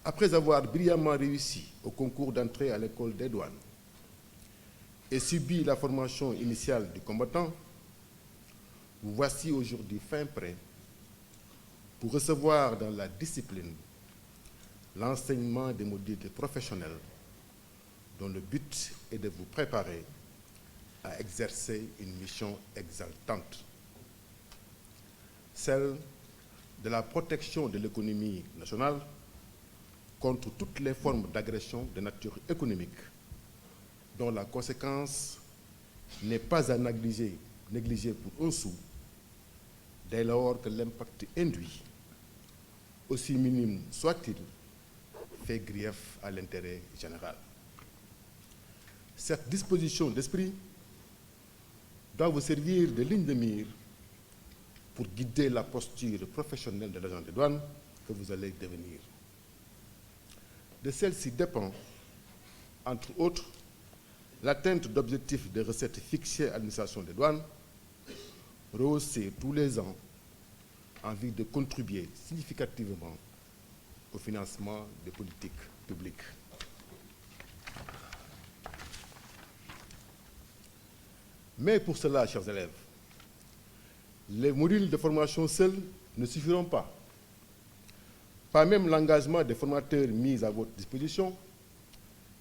Après avoir brillamment réussi au concours d'entrée à l'école des douanes et subi la formation initiale du combattant, vous voici aujourd'hui fin prêt pour recevoir dans la discipline l'enseignement des modules professionnels dont le but est de vous préparer à exercer une mission exaltante, celle de la protection de l'économie nationale contre toutes les formes d'agression de nature économique, dont la conséquence n'est pas à négliger pour un sou, dès lors que l'impact induit, aussi minime soit-il, fait grief à l'intérêt général. Cette disposition d'esprit doit vous servir de ligne de mire pour guider la posture professionnelle de l'agent des douanes que vous allez devenir. De celle-ci dépend, entre autres, l'atteinte d'objectifs de recettes fixés à l'administration des douanes, rehaussés tous les ans en vue de contribuer significativement au financement des politiques publiques. Mais pour cela, chers élèves, les modules de formation seuls ne suffiront pas. Pas même l'engagement des formateurs mis à votre disposition,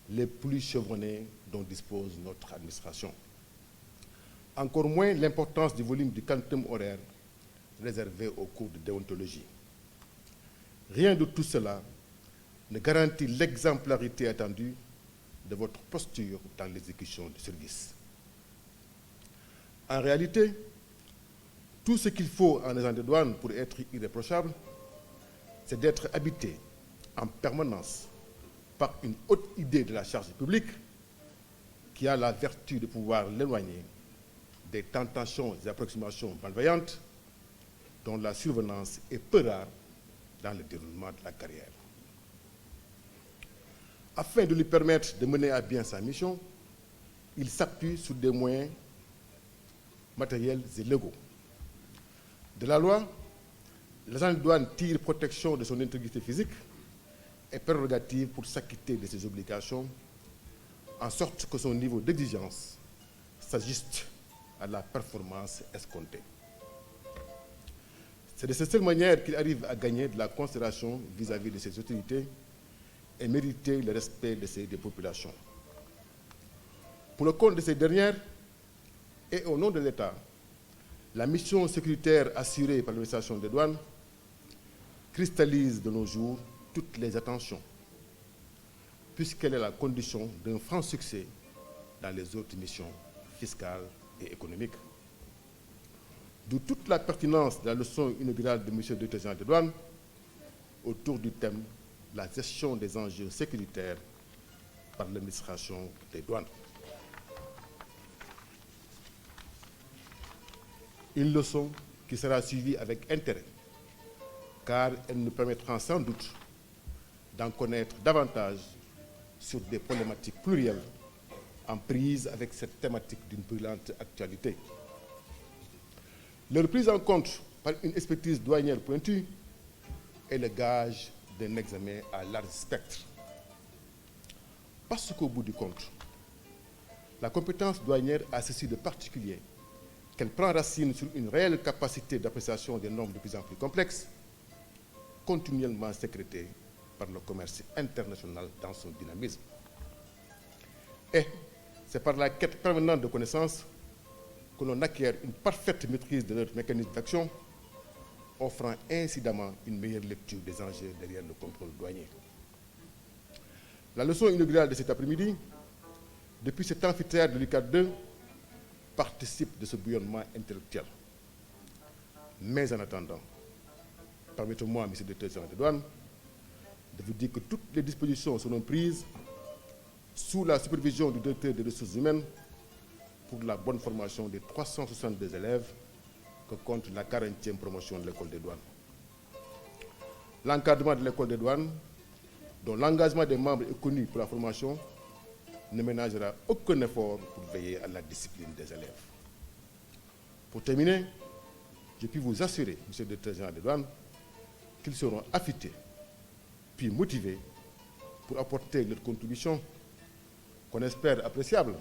les plus chevronnés dont dispose notre administration. Encore moins l'importance du volume du quantum horaire réservé aux cours de déontologie. Rien de tout cela ne garantit l'exemplarité attendue de votre posture dans l'exécution du service. En réalité, tout ce qu'il faut en agent de douane pour être irréprochable, c'est d'être habité en permanence par une haute idée de la charge publique qui a la vertu de pouvoir l'éloigner des tentations et approximations malveillantes dont la survenance est peu rare dans le déroulement de la carrière. Afin de lui permettre de mener à bien sa mission, il s'appuie sur des moyens matériels et légaux. De la loi, l'agent de douane tire protection de son intégrité physique et prérogative pour s'acquitter de ses obligations, en sorte que son niveau d'exigence s'ajuste à la performance escomptée. C'est de cette seule manière qu'il arrive à gagner de la considération vis-à-vis de ses autorités et mériter le respect des populations. Pour le compte de ces dernières, et au nom de l'État, la mission sécuritaire assurée par l'administration des douanes cristallise de nos jours toutes les attentions, puisqu'elle est la condition d'un franc succès dans les autres missions fiscales et économiques. D'où toute la pertinence de la leçon inaugurale de M. le Directeur des douanes autour du thème « La gestion des enjeux sécuritaires par l'administration des douanes ». Une leçon qui sera suivie avec intérêt, car elle nous permettra sans doute d'en connaître davantage sur des problématiques plurielles en prise avec cette thématique d'une brûlante actualité. Leur prise en compte par une expertise douanière pointue est le gage d'un examen à large spectre. Parce qu'au bout du compte, la compétence douanière a ceci de particulier qu'elle prend racine sur une réelle capacité d'appréciation des normes de plus en plus complexes, continuellement sécrétées par le commerce international dans son dynamisme. Et c'est par la quête permanente de connaissances que l'on acquiert une parfaite maîtrise de leur mécanisme d'action, offrant incidemment une meilleure lecture des enjeux derrière le contrôle douanier. La leçon inaugurale de cet après-midi, depuis cet amphithéâtre de Lucas II, participe de ce bouillonnement intellectuel. Mais en attendant, permettez-moi, Monsieur le Directeur des douanes, de vous dire que toutes les dispositions seront prises sous la supervision du directeur des ressources humaines pour la bonne formation des 362 élèves que compte la 40e promotion de l'école des douanes. L'encadrement de l'école des douanes, dont l'engagement des membres est connu pour la formation, ne ménagera aucun effort pour veiller à la discipline des élèves. Pour terminer, je puis vous assurer, Monsieur le Directeur général des douanes, qu'ils seront affûtés, puis motivés pour apporter leur contribution, qu'on espère appréciable,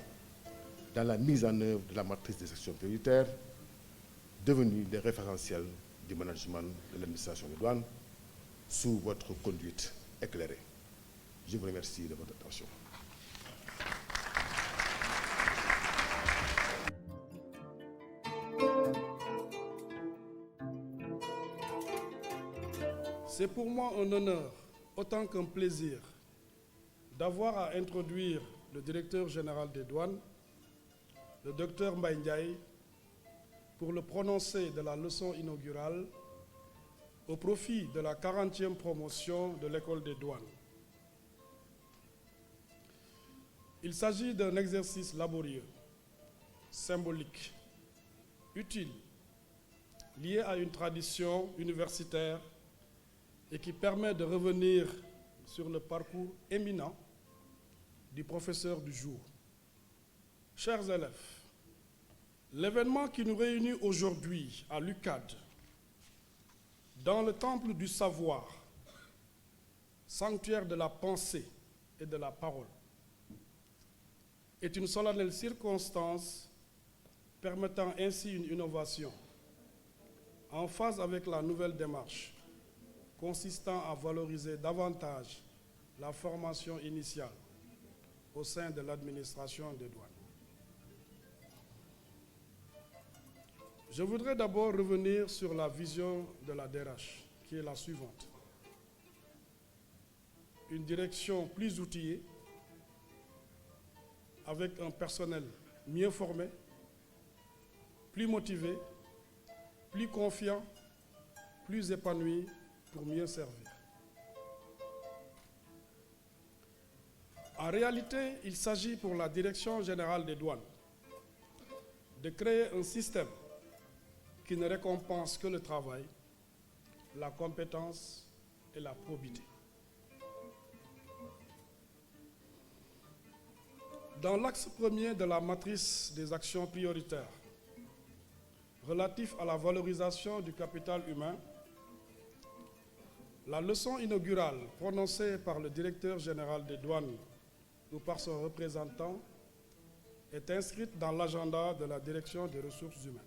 dans la mise en œuvre de la matrice des actions prioritaires, devenue des référentiels du management de l'administration des douanes, sous votre conduite éclairée. Je vous remercie de votre attention. C'est pour moi un honneur, autant qu'un plaisir, d'avoir à introduire le directeur général des douanes, le Dr Mbaye Ndiaye, pour le prononcer de la leçon inaugurale au profit de la 40e promotion de l'école des douanes. Il s'agit d'un exercice laborieux, symbolique, utile, lié à une tradition universitaire et qui permet de revenir sur le parcours éminent du professeur du jour. Chers élèves, l'événement qui nous réunit aujourd'hui à l'UCAD, dans le temple du savoir, sanctuaire de la pensée et de la parole, est une solennelle circonstance permettant ainsi une innovation en phase avec la nouvelle démarche consistant à valoriser davantage la formation initiale au sein de l'administration des douanes. Je voudrais d'abord revenir sur la vision de la DRH, qui est la suivante. Une direction plus outillée, avec un personnel mieux formé, plus motivé, plus confiant, plus épanoui pour mieux servir. En réalité, il s'agit pour la Direction générale des douanes de créer un système qui ne récompense que le travail, la compétence et la probité. Dans l'axe premier de la matrice des actions prioritaires, relatif à la valorisation du capital humain, la leçon inaugurale prononcée par le directeur général des douanes ou par son représentant est inscrite dans l'agenda de la direction des ressources humaines.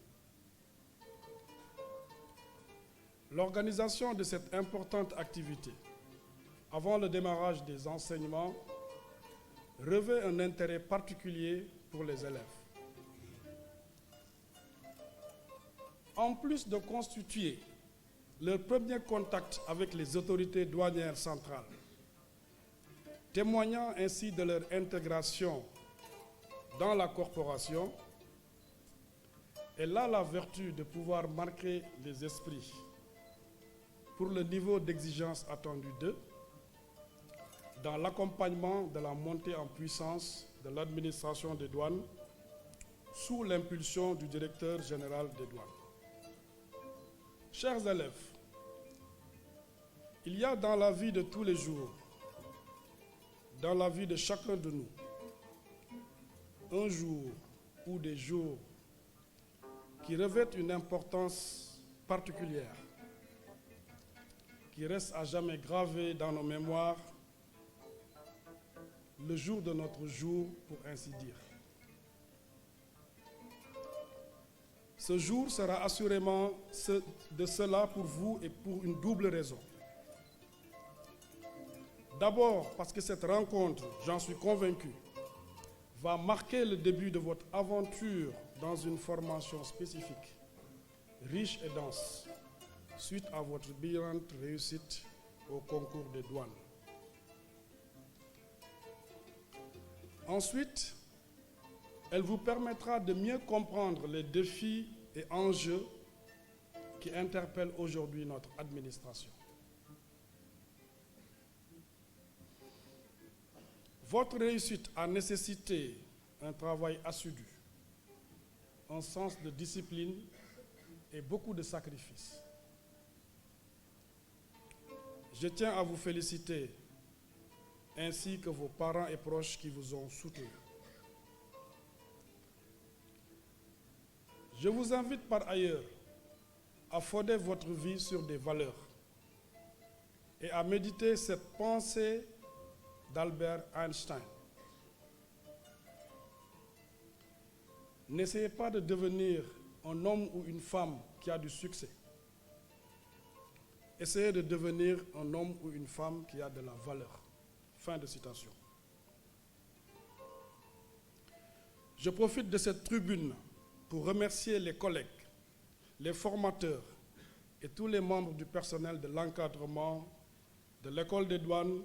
L'organisation de cette importante activité, avant le démarrage des enseignements, revêt un intérêt particulier pour les élèves. En plus de constituer leur premier contact avec les autorités douanières centrales, témoignant ainsi de leur intégration dans la corporation, elle a la vertu de pouvoir marquer les esprits pour le niveau d'exigence attendu d'eux dans l'accompagnement de la montée en puissance de l'administration des douanes sous l'impulsion du directeur général des douanes. Chers élèves, il y a dans la vie de tous les jours, dans la vie de chacun de nous, un jour ou des jours qui revêtent une importance particulière, qui restent à jamais gravés dans nos mémoires, le jour de notre jour, pour ainsi dire. Ce jour sera assurément de cela pour vous et pour une double raison. D'abord, parce que cette rencontre, j'en suis convaincu, va marquer le début de votre aventure dans une formation spécifique, riche et dense, suite à votre brillante réussite au concours des douanes. Ensuite, elle vous permettra de mieux comprendre les défis et enjeux qui interpellent aujourd'hui notre administration. Votre réussite a nécessité un travail assidu, un sens de discipline et beaucoup de sacrifices. Je tiens à vous féliciter, ainsi que vos parents et proches qui vous ont soutenus. Je vous invite par ailleurs à fonder votre vie sur des valeurs et à méditer cette pensée d'Albert Einstein. N'essayez pas de devenir un homme ou une femme qui a du succès. Essayez de devenir un homme ou une femme qui a de la valeur. Fin de citation. Je profite de cette tribune pour remercier les collègues, les formateurs et tous les membres du personnel de l'encadrement de l'École des douanes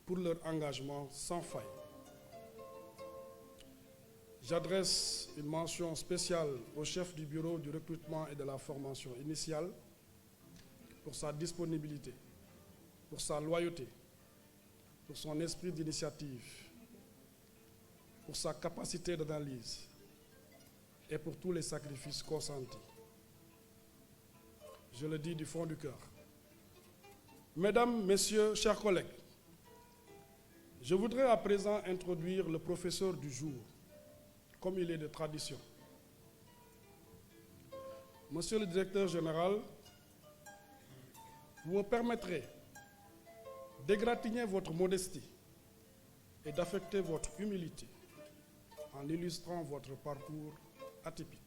pour leur engagement sans faille. J'adresse une mention spéciale au chef du bureau du recrutement et de la formation initiale pour sa disponibilité, pour sa loyauté, pour son esprit d'initiative, pour sa capacité d'analyse et pour tous les sacrifices consentis. Je le dis du fond du cœur. Mesdames, Messieurs, chers collègues, je voudrais à présent introduire le professeur du jour, comme il est de tradition. Monsieur le directeur général, vous me permettrez d'égratigner votre modestie et d'affecter votre humilité en illustrant votre parcours atypique.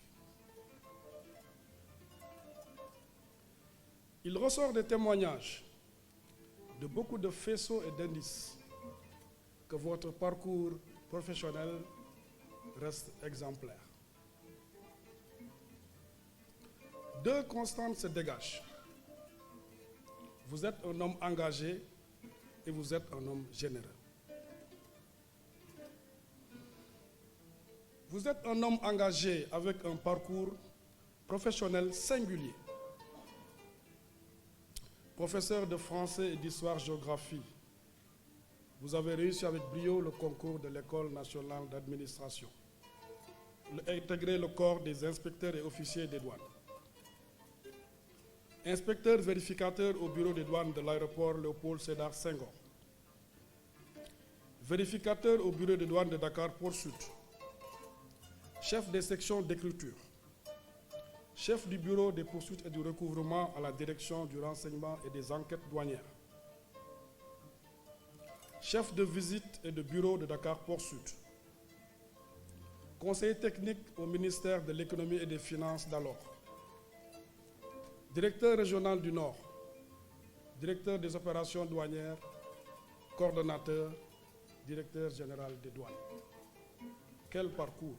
Il ressort des témoignages de beaucoup de faisceaux et d'indices que votre parcours professionnel reste exemplaire. Deux constantes se dégagent. Vous êtes un homme engagé et vous êtes un homme généreux. Vous êtes un homme engagé avec un parcours professionnel singulier. Professeur de français et d'histoire-géographie, vous avez réussi avec brio le concours de l'École nationale d'administration. Intégré le corps des inspecteurs et officiers des douanes. Inspecteur vérificateur au bureau des douanes de l'aéroport Léopold Sédar Senghor. Vérificateur au bureau des douanes de Dakar Port Sud. Chef des sections d'écriture. Chef du bureau des poursuites et du recouvrement à la direction du renseignement et des enquêtes douanières. Chef de visite et de bureau de Dakar Port Sud. Conseiller technique au ministère de l'économie et des finances d'alors. Directeur régional du Nord. Directeur des opérations douanières. Coordonnateur. Directeur général des douanes. Quel parcours!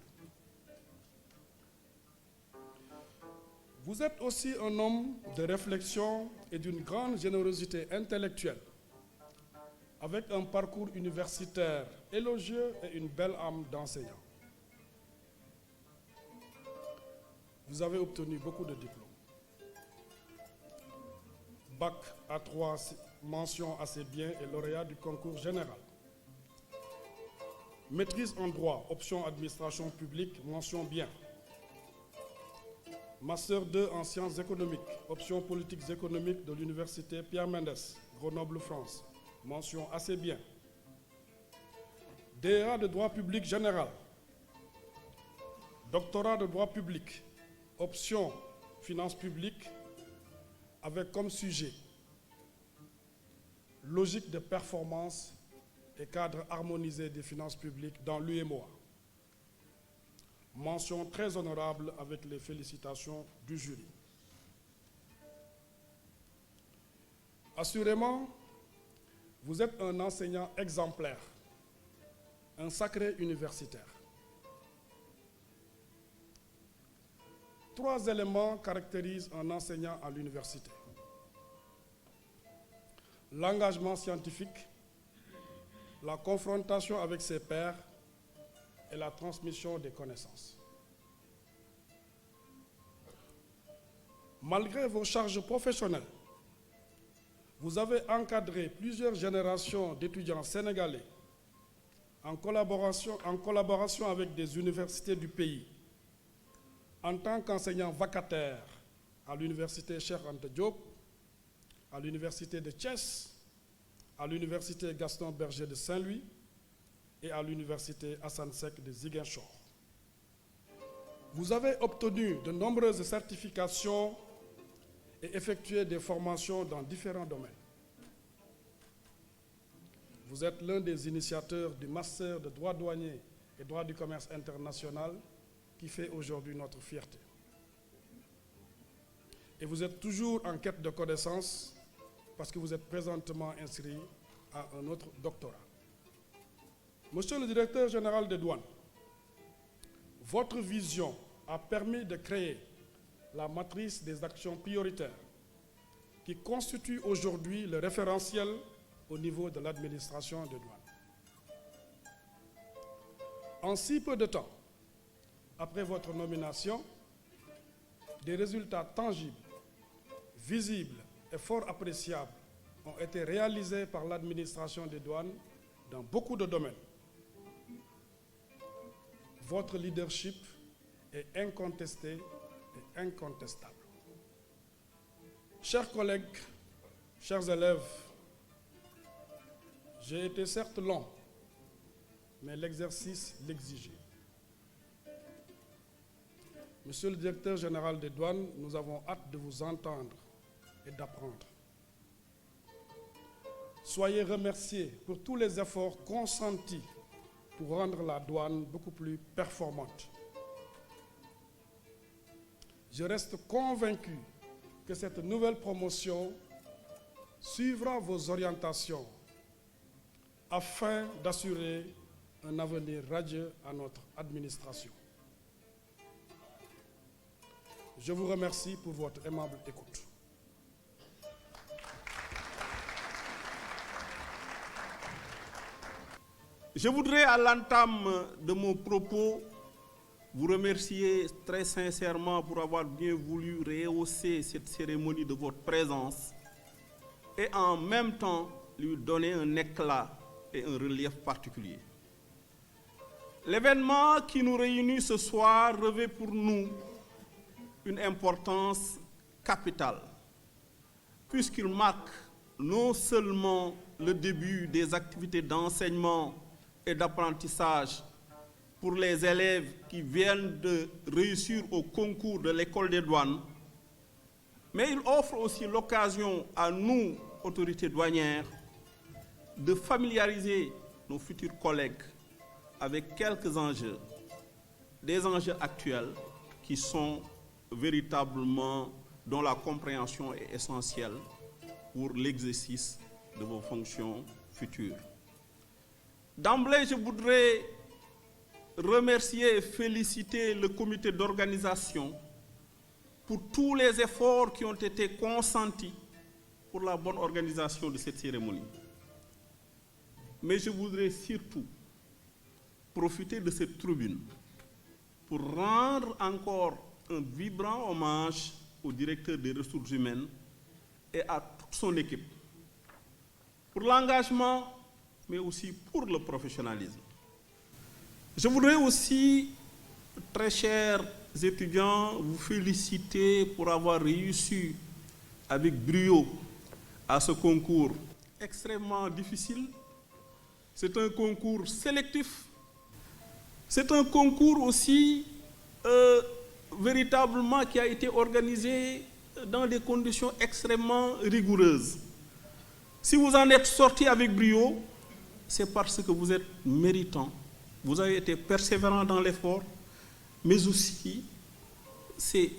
Vous êtes aussi un homme de réflexion et d'une grande générosité intellectuelle, avec un parcours universitaire élogieux et une belle âme d'enseignant. Vous avez obtenu beaucoup de diplômes. Bac à 3, mention assez bien et lauréat du concours général. Maîtrise en droit, option administration publique, mention bien. Master 2 en sciences économiques, option politiques économiques de l'université Pierre Mendès, Grenoble, France, mention assez bien. DEA de droit public général, doctorat de droit public, option finances publiques, avec comme sujet logique de performance et cadre harmonisé des finances publiques dans l'UEMOA. Mention très honorable avec les félicitations du jury. Assurément, vous êtes un enseignant exemplaire, un sacré universitaire. 3 éléments caractérisent un enseignant à l'université. L'engagement scientifique, la confrontation avec ses pairs et la transmission des connaissances. Malgré vos charges professionnelles, vous avez encadré plusieurs générations d'étudiants sénégalais en collaboration avec des universités du pays, en tant qu'enseignant vacataire à l'université Cheikh Anta Diop, à l'université de Thiès, à l'université Gaston Berger de Saint-Louis et à l'université Assane Seck de Ziguinchor. Vous avez obtenu de nombreuses certifications et effectué des formations dans différents domaines. Vous êtes l'un des initiateurs du master de droit douanier et droit du commerce international qui fait aujourd'hui notre fierté. Et vous êtes toujours en quête de connaissances parce que vous êtes présentement inscrit à un autre doctorat. Monsieur le directeur général des douanes, votre vision a permis de créer la matrice des actions prioritaires qui constitue aujourd'hui le référentiel au niveau de l'administration des douanes. En si peu de temps, après votre nomination, des résultats tangibles, visibles et fort appréciables ont été réalisés par l'administration des douanes dans beaucoup de domaines. Votre leadership est incontesté et incontestable. Chers collègues, chers élèves, j'ai été certes long, mais l'exercice l'exigeait. Monsieur le directeur général des douanes, nous avons hâte de vous entendre et d'apprendre. Soyez remerciés pour tous les efforts consentis pour rendre la douane beaucoup plus performante. Je reste convaincu que cette nouvelle promotion suivra vos orientations afin d'assurer un avenir radieux à notre administration. Je vous remercie pour votre aimable écoute. Je voudrais, à l'entame de mon propos, vous remercier très sincèrement pour avoir bien voulu rehausser cette cérémonie de votre présence et en même temps lui donner un éclat et un relief particulier. L'événement qui nous réunit ce soir revêt pour nous une importance capitale, puisqu'il marque non seulement le début des activités d'enseignement et d'apprentissage pour les élèves qui viennent de réussir au concours de l'école des douanes, mais il offre aussi l'occasion à nous, autorités douanières, de familiariser nos futurs collègues avec quelques enjeux, des enjeux actuels qui sont véritablement, dont la compréhension est essentielle pour l'exercice de vos fonctions futures. D'emblée, je voudrais remercier et féliciter le comité d'organisation pour tous les efforts qui ont été consentis pour la bonne organisation de cette cérémonie. Mais je voudrais surtout profiter de cette tribune pour rendre encore un vibrant hommage au directeur des ressources humaines et à toute son équipe pour l'engagement, mais aussi pour le professionnalisme. Je voudrais aussi, très chers étudiants, vous féliciter pour avoir réussi avec brio à ce concours extrêmement difficile. C'est un concours sélectif. C'est un concours aussi véritablement qui a été organisé dans des conditions extrêmement rigoureuses. Si vous en êtes sorti avec brio, c'est parce que vous êtes méritant, vous avez été persévérant dans l'effort, mais aussi c'est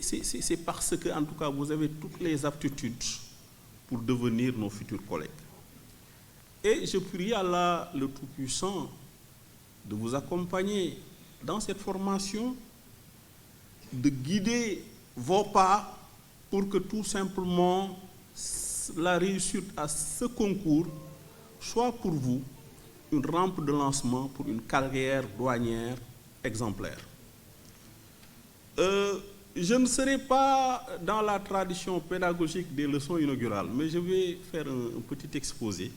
parce que, en tout cas, vous avez toutes les aptitudes pour devenir nos futurs collègues. Et je prie Allah, le Tout-Puissant, de vous accompagner dans cette formation, de guider vos pas pour que tout simplement la réussite à ce concours soit pour vous une rampe de lancement pour une carrière douanière exemplaire. Je ne serai pas dans la tradition pédagogique des leçons inaugurales, mais je vais faire un petit exposé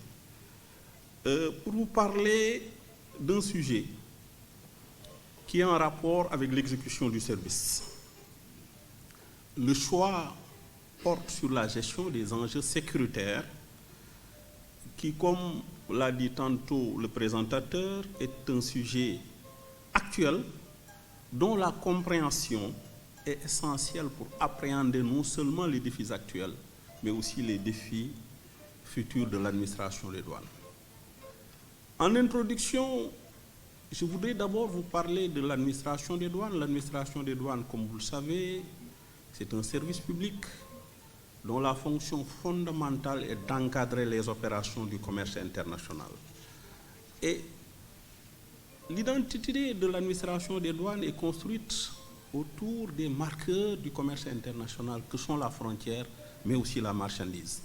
pour vous parler d'un sujet qui est en rapport avec l'exécution du service. Le choix porte sur la gestion des enjeux sécuritaires qui, comme l'a dit tantôt le présentateur, est un sujet actuel dont la compréhension est essentielle pour appréhender non seulement les défis actuels, mais aussi les défis futurs de l'administration des douanes. En introduction, je voudrais d'abord vous parler de l'administration des douanes. L'administration des douanes, comme vous le savez, c'est un service public dont la fonction fondamentale est d'encadrer les opérations du commerce international. Et l'identité de l'administration des douanes est construite autour des marqueurs du commerce international que sont la frontière, mais aussi la marchandise.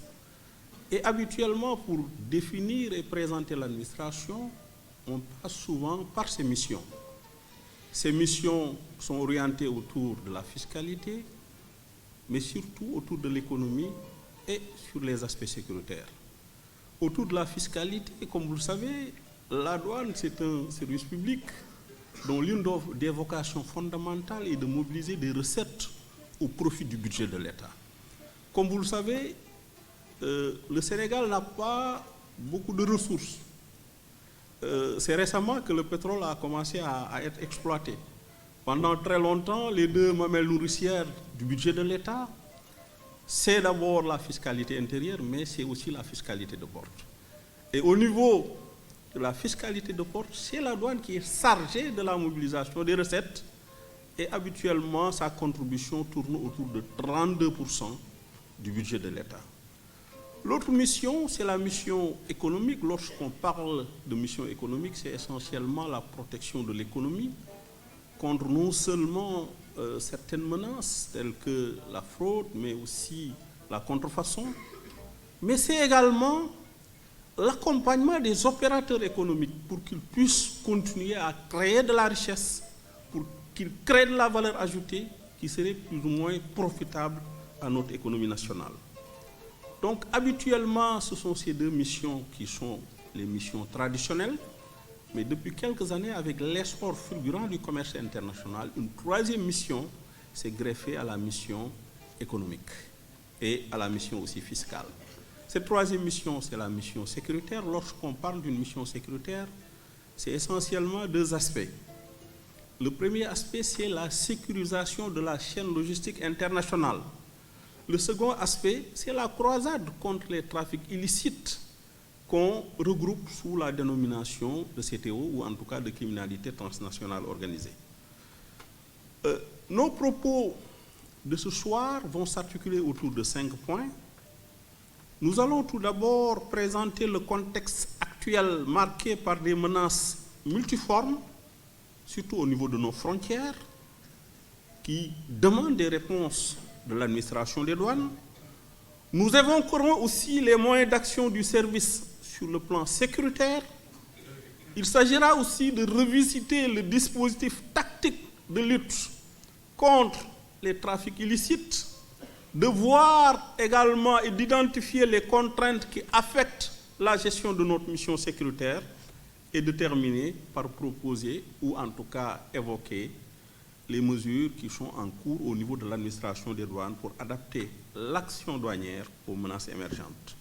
Et habituellement, pour définir et présenter l'administration, on passe souvent par ses missions. Ces missions sont orientées autour de la fiscalité, mais surtout autour de l'économie et sur les aspects sécuritaires. Autour de la fiscalité, comme vous le savez, la douane, c'est un service public dont l'une des vocations fondamentales est de mobiliser des recettes au profit du budget de l'État. Comme vous le savez, le Sénégal n'a pas beaucoup de ressources. C'est récemment que le pétrole a commencé à être exploité. Pendant très longtemps, les deux mamelles nourricières du budget de l'État, c'est d'abord la fiscalité intérieure, mais c'est aussi la fiscalité de port. Et au niveau de la fiscalité de port, c'est la douane qui est chargée de la mobilisation des recettes et habituellement, sa contribution tourne autour de 32% du budget de l'État. L'autre mission, c'est la mission économique. Lorsqu'on parle de mission économique, c'est essentiellement la protection de l'économie contre non seulement certaines menaces telles que la fraude, mais aussi la contrefaçon, mais c'est également l'accompagnement des opérateurs économiques pour qu'ils puissent continuer à créer de la richesse, pour qu'ils créent de la valeur ajoutée qui serait plus ou moins profitable à notre économie nationale. Donc habituellement, ce sont ces deux missions qui sont les missions traditionnelles, mais depuis quelques années, avec l'essor fulgurant du commerce international, une troisième mission s'est greffée à la mission économique et à la mission aussi fiscale. Cette troisième mission, c'est la mission sécuritaire. Lorsqu'on parle d'une mission sécuritaire, c'est essentiellement deux aspects. Le premier aspect, c'est la sécurisation de la chaîne logistique internationale. Le second aspect, c'est la croisade contre les trafics illicites qu'on regroupe sous la dénomination de CTO ou en tout cas de criminalité transnationale organisée. Nos propos de ce soir vont s'articuler autour de 5 points. Nous allons tout d'abord présenter le contexte actuel marqué par des menaces multiformes, surtout au niveau de nos frontières, qui demandent des réponses de l'administration des douanes. Nous évoquerons aussi les moyens d'action du service sur le plan sécuritaire. Il s'agira aussi de revisiter le dispositif tactique de lutte contre les trafics illicites, de voir également et d'identifier les contraintes qui affectent la gestion de notre mission sécuritaire et de terminer par proposer ou en tout cas évoquer les mesures qui sont en cours au niveau de l'administration des douanes pour adapter l'action douanière aux menaces émergentes.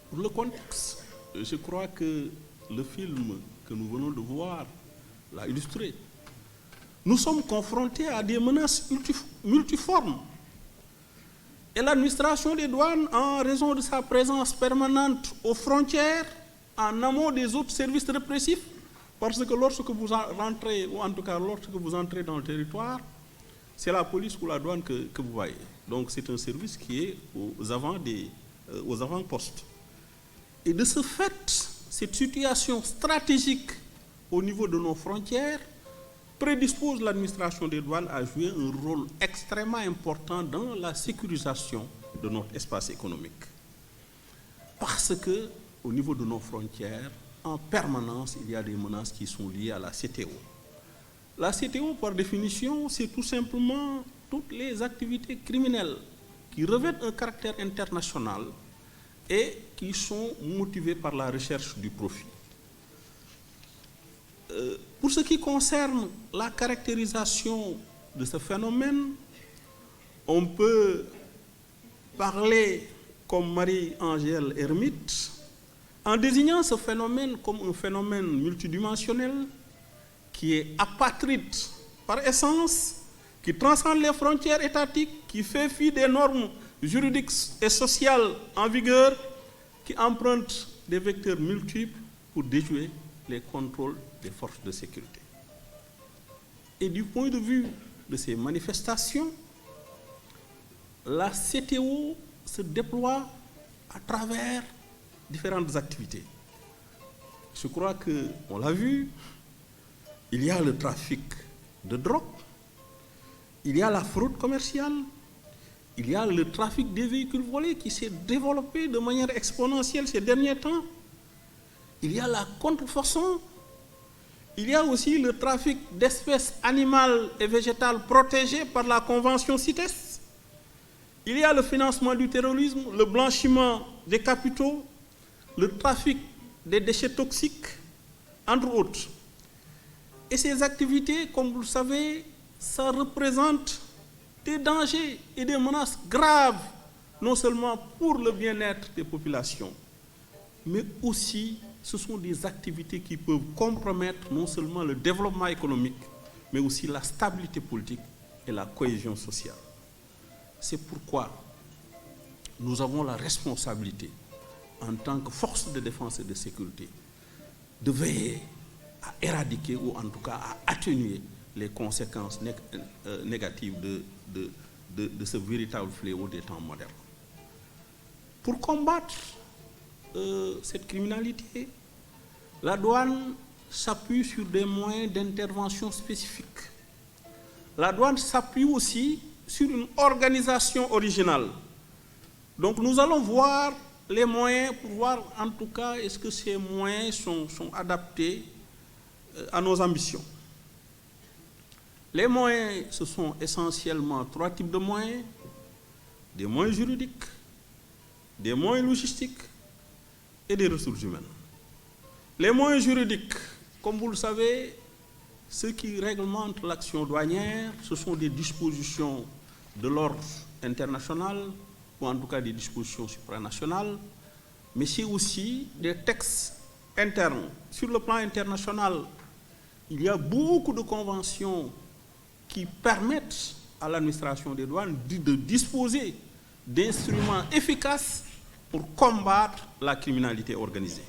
Pour le contexte, je crois que le film que nous venons de voir l'a illustré. Nous sommes confrontés à des menaces multiformes. Et l'administration des douanes, en raison de sa présence permanente aux frontières, en amont des autres services répressifs, parce que lorsque vous rentrez, ou en tout cas lorsque vous entrez dans le territoire, c'est la police ou la douane que vous voyez. Donc c'est un service qui est aux avant-postes. Et de ce fait, cette situation stratégique au niveau de nos frontières prédispose l'administration des douanes à jouer un rôle extrêmement important dans la sécurisation de notre espace économique. Parce que, au niveau de nos frontières, en permanence, il y a des menaces qui sont liées à la CTO. La CTO, par définition, c'est tout simplement toutes les activités criminelles qui revêtent un caractère international et qui sont motivées par la recherche du profit. Pour ce qui concerne la caractérisation de ce phénomène, on peut parler comme Marie-Angèle Hermite en désignant ce phénomène comme un phénomène multidimensionnel qui est apatride par essence, qui transcende les frontières étatiques, qui fait fi des normes juridiques et sociales en vigueur, qui emprunte des vecteurs multiples pour déjouer les contrôles des forces de sécurité. Et du point de vue de ces manifestations, la CTO se déploie à travers différentes activités. Je crois qu'on l'a vu, il y a le trafic de drogue, il y a la fraude commerciale, il y a le trafic des véhicules volés qui s'est développé de manière exponentielle ces derniers temps. Il y a la contrefaçon. Il y a aussi le trafic d'espèces animales et végétales protégées par la Convention CITES. Il y a le financement du terrorisme, le blanchiment des capitaux, le trafic des déchets toxiques, entre autres. Et ces activités, comme vous le savez, ça représente des dangers et des menaces graves, non seulement pour le bien-être des populations, mais aussi ce sont des activités qui peuvent compromettre non seulement le développement économique, mais aussi la stabilité politique et la cohésion sociale. C'est pourquoi nous avons la responsabilité, en tant que force de défense et de sécurité, de veiller à éradiquer ou en tout cas à atténuer les conséquences négatives de ce véritable fléau des temps modernes. Pour combattre cette criminalité, la douane s'appuie sur des moyens d'intervention spécifiques. La douane s'appuie aussi sur une organisation originale. Donc nous allons voir les moyens pour voir en tout cas est-ce que ces moyens sont adaptés à nos ambitions. Les moyens, ce sont essentiellement 3 types de moyens: des moyens juridiques, des moyens logistiques et des ressources humaines. Les moyens juridiques, comme vous le savez, ce qui réglemente l'action douanière, ce sont des dispositions de l'ordre international, ou en tout cas des dispositions supranationales, mais c'est aussi des textes internes. Sur le plan international, il y a beaucoup de conventions qui permettent à l'administration des douanes de disposer d'instruments efficaces pour combattre la criminalité organisée.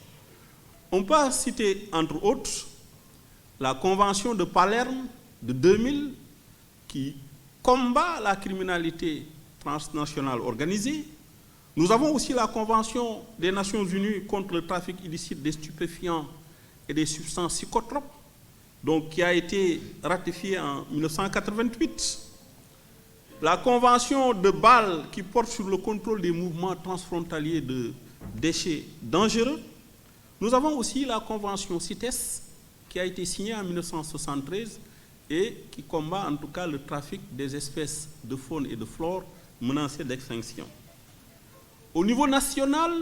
On peut citer, entre autres, la Convention de Palerme de 2000 qui combat la criminalité transnationale organisée. Nous avons aussi la Convention des Nations Unies contre le trafic illicite des stupéfiants et des substances psychotropes, donc qui a été ratifiée en 1988. La Convention de Bâle qui porte sur le contrôle des mouvements transfrontaliers de déchets dangereux. Nous avons aussi la Convention CITES qui a été signée en 1973 et qui combat en tout cas le trafic des espèces de faune et de flore menacées d'extinction. Au niveau national,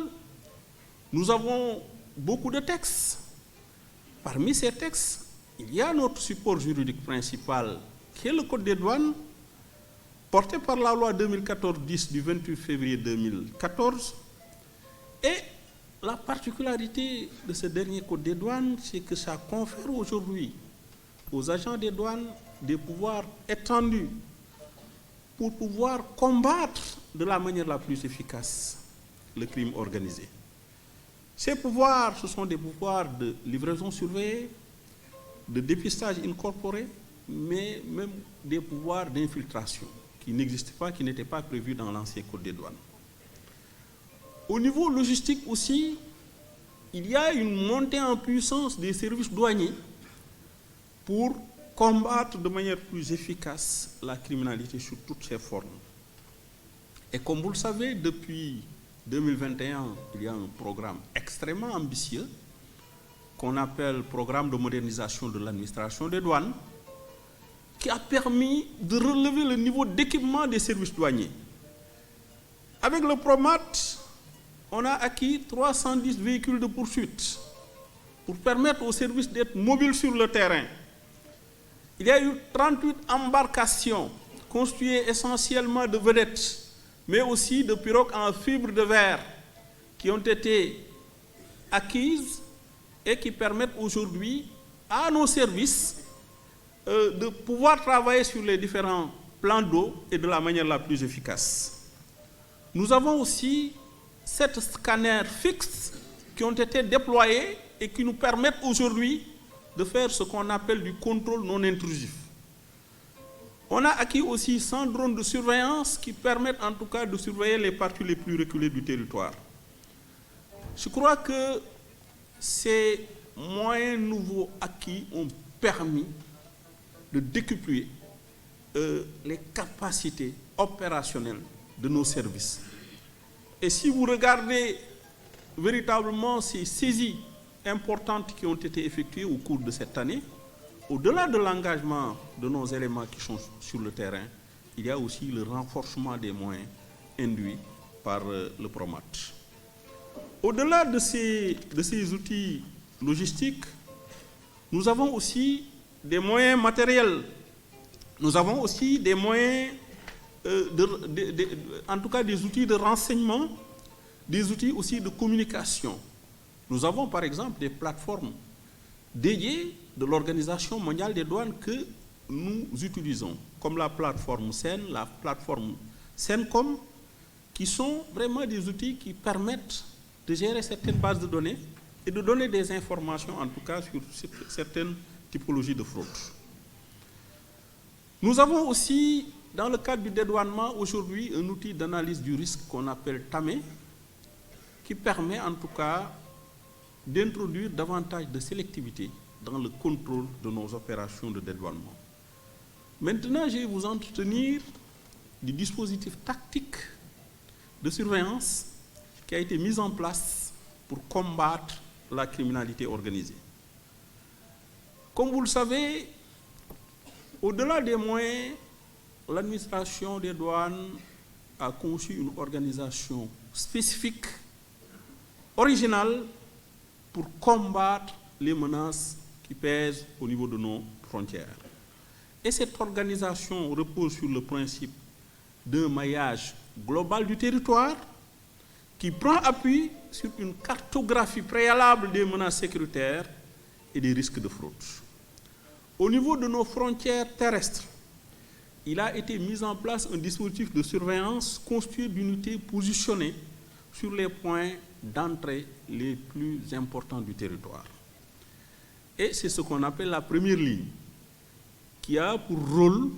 nous avons beaucoup de textes. Parmi ces textes, il y a notre support juridique principal qui est le Code des douanes, porté par la loi 2014-10 du 28 février 2014. Et la particularité de ce dernier Code des douanes, c'est que ça confère aujourd'hui aux agents des douanes des pouvoirs étendus pour pouvoir combattre de la manière la plus efficace le crime organisé. Ces pouvoirs, ce sont des pouvoirs de livraison surveillée, de dépistage incorporé, mais même des pouvoirs d'infiltration qui n'existaient pas, qui n'étaient pas prévus dans l'ancien Code des douanes. Au niveau logistique aussi, il y a une montée en puissance des services douaniers pour combattre de manière plus efficace la criminalité sous toutes ses formes. Et comme vous le savez, depuis 2021, il y a un programme extrêmement ambitieux qu'on appelle Programme de modernisation de l'administration des douanes, qui a permis de relever le niveau d'équipement des services douaniers. Avec le PROMAT, on a acquis 310 véhicules de poursuite pour permettre aux services d'être mobiles sur le terrain. Il y a eu 38 embarcations constituées essentiellement de vedettes, mais aussi de pirogues en fibre de verre qui ont été acquises et qui permettent aujourd'hui à nos services de pouvoir travailler sur les différents plans d'eau et de la manière la plus efficace. Nous avons aussi 7 scanners fixes qui ont été déployés et qui nous permettent aujourd'hui de faire ce qu'on appelle du contrôle non intrusif. On a acquis aussi 100 drones de surveillance qui permettent en tout cas de surveiller les parties les plus reculées du territoire. Je crois que ces moyens nouveaux acquis ont permis de décupler les capacités opérationnelles de nos services. Et si vous regardez véritablement ces saisies importantes qui ont été effectuées au cours de cette année, au-delà de l'engagement de nos éléments qui sont sur le terrain, il y a aussi le renforcement des moyens induits par le PROMAT. Au-delà de ces outils logistiques, nous avons aussi des moyens matériels. Nous avons aussi des moyens, en tout cas des outils de renseignement, des outils aussi de communication. Nous avons par exemple des plateformes dédiées de l'Organisation mondiale des douanes que nous utilisons, comme la plateforme SEN, la plateforme SENCOM, qui sont vraiment des outils qui permettent de gérer certaines bases de données et de donner des informations, en tout cas, sur certaines typologies de fraude. Nous avons aussi, dans le cadre du dédouanement, aujourd'hui, un outil d'analyse du risque qu'on appelle TAME, qui permet en tout cas d'introduire davantage de sélectivité dans le contrôle de nos opérations de dédouanement. Maintenant, je vais vous entretenir du dispositif tactique de surveillance qui a été mis en place pour combattre la criminalité organisée. Comme vous le savez, au-delà des moyens, l'administration des douanes a conçu une organisation spécifique, originale, pour combattre les menaces qui pèsent au niveau de nos frontières. Et cette organisation repose sur le principe d'un maillage global du territoire qui prend appui sur une cartographie préalable des menaces sécuritaires et des risques de fraude. Au niveau de nos frontières terrestres, il a été mis en place un dispositif de surveillance constitué d'unités positionnées sur les points d'entrée les plus importants du territoire. Et c'est ce qu'on appelle la première ligne, qui a pour rôle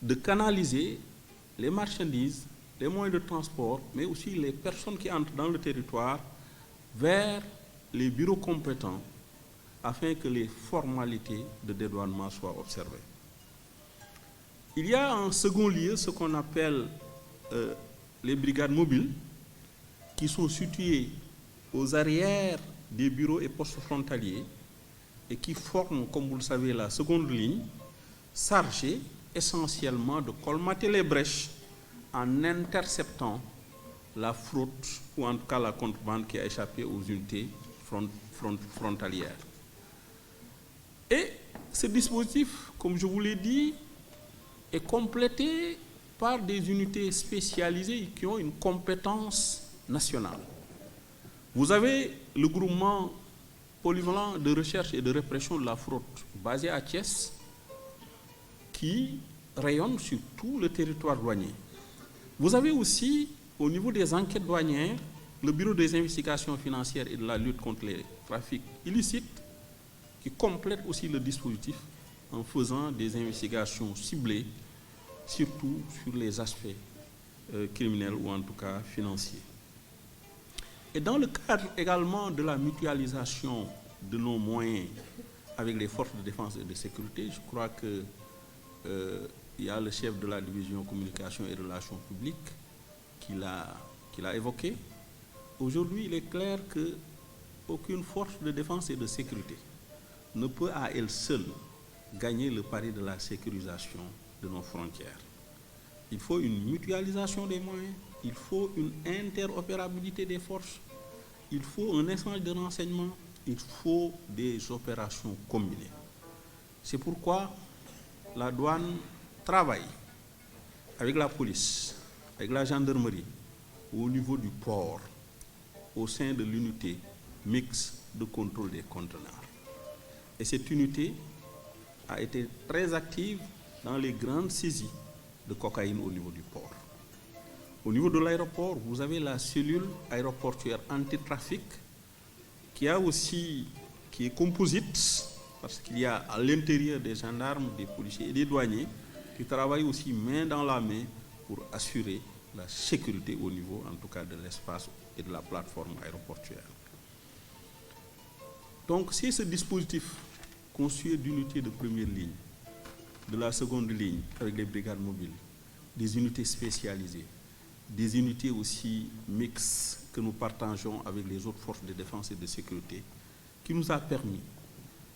de canaliser les marchandises, les moyens de transport, mais aussi les personnes qui entrent dans le territoire vers les bureaux compétents afin que les formalités de dédouanement soient observées. Il y a en second lieu ce qu'on appelle les brigades mobiles qui sont situées aux arrières des bureaux et postes frontaliers et qui forment, comme vous le savez, la seconde ligne, chargée essentiellement de colmater les brèches en interceptant la fraude ou en tout cas la contrebande qui a échappé aux unités frontalières. Et ce dispositif, comme je vous l'ai dit, est complété par des unités spécialisées qui ont une compétence nationale. Vous avez le groupement polyvalent de recherche et de répression de la fraude basé à Thiès qui rayonne sur tout le territoire douanier. Vous avez aussi, au niveau des enquêtes douanières, le Bureau des investigations financières et de la lutte contre les trafics illicites qui complète aussi le dispositif en faisant des investigations ciblées, surtout sur les aspects criminels ou en tout cas financiers. Et dans le cadre également de la mutualisation de nos moyens avec les forces de défense et de sécurité, je crois que il y a le chef de la division communication et relations publiques qui l'a évoqué. Aujourd'hui, il est clair qu'aucune force de défense et de sécurité ne peut à elle seule gagner le pari de la sécurisation de nos frontières. Il faut une mutualisation des moyens, il faut une interopérabilité des forces, il faut un échange de renseignements, il faut des opérations combinées. C'est pourquoi la douane travaille avec la police, avec la gendarmerie, au niveau du port, au sein de l'unité mixte de contrôle des conteneurs. Et cette unité a été très active dans les grandes saisies de cocaïne au niveau du port. Au niveau de l'aéroport, vous avez la cellule aéroportuaire anti-trafic qui est composite, parce qu'il y a à l'intérieur des gendarmes, des policiers et des douaniers qui travaillent aussi main dans la main pour assurer la sécurité au niveau, en tout cas, de l'espace et de la plateforme aéroportuaire. Donc, c'est ce dispositif constitué d'unités de première ligne, de la seconde ligne avec les brigades mobiles, des unités spécialisées, des unités aussi mixtes que nous partageons avec les autres forces de défense et de sécurité, qui nous a permis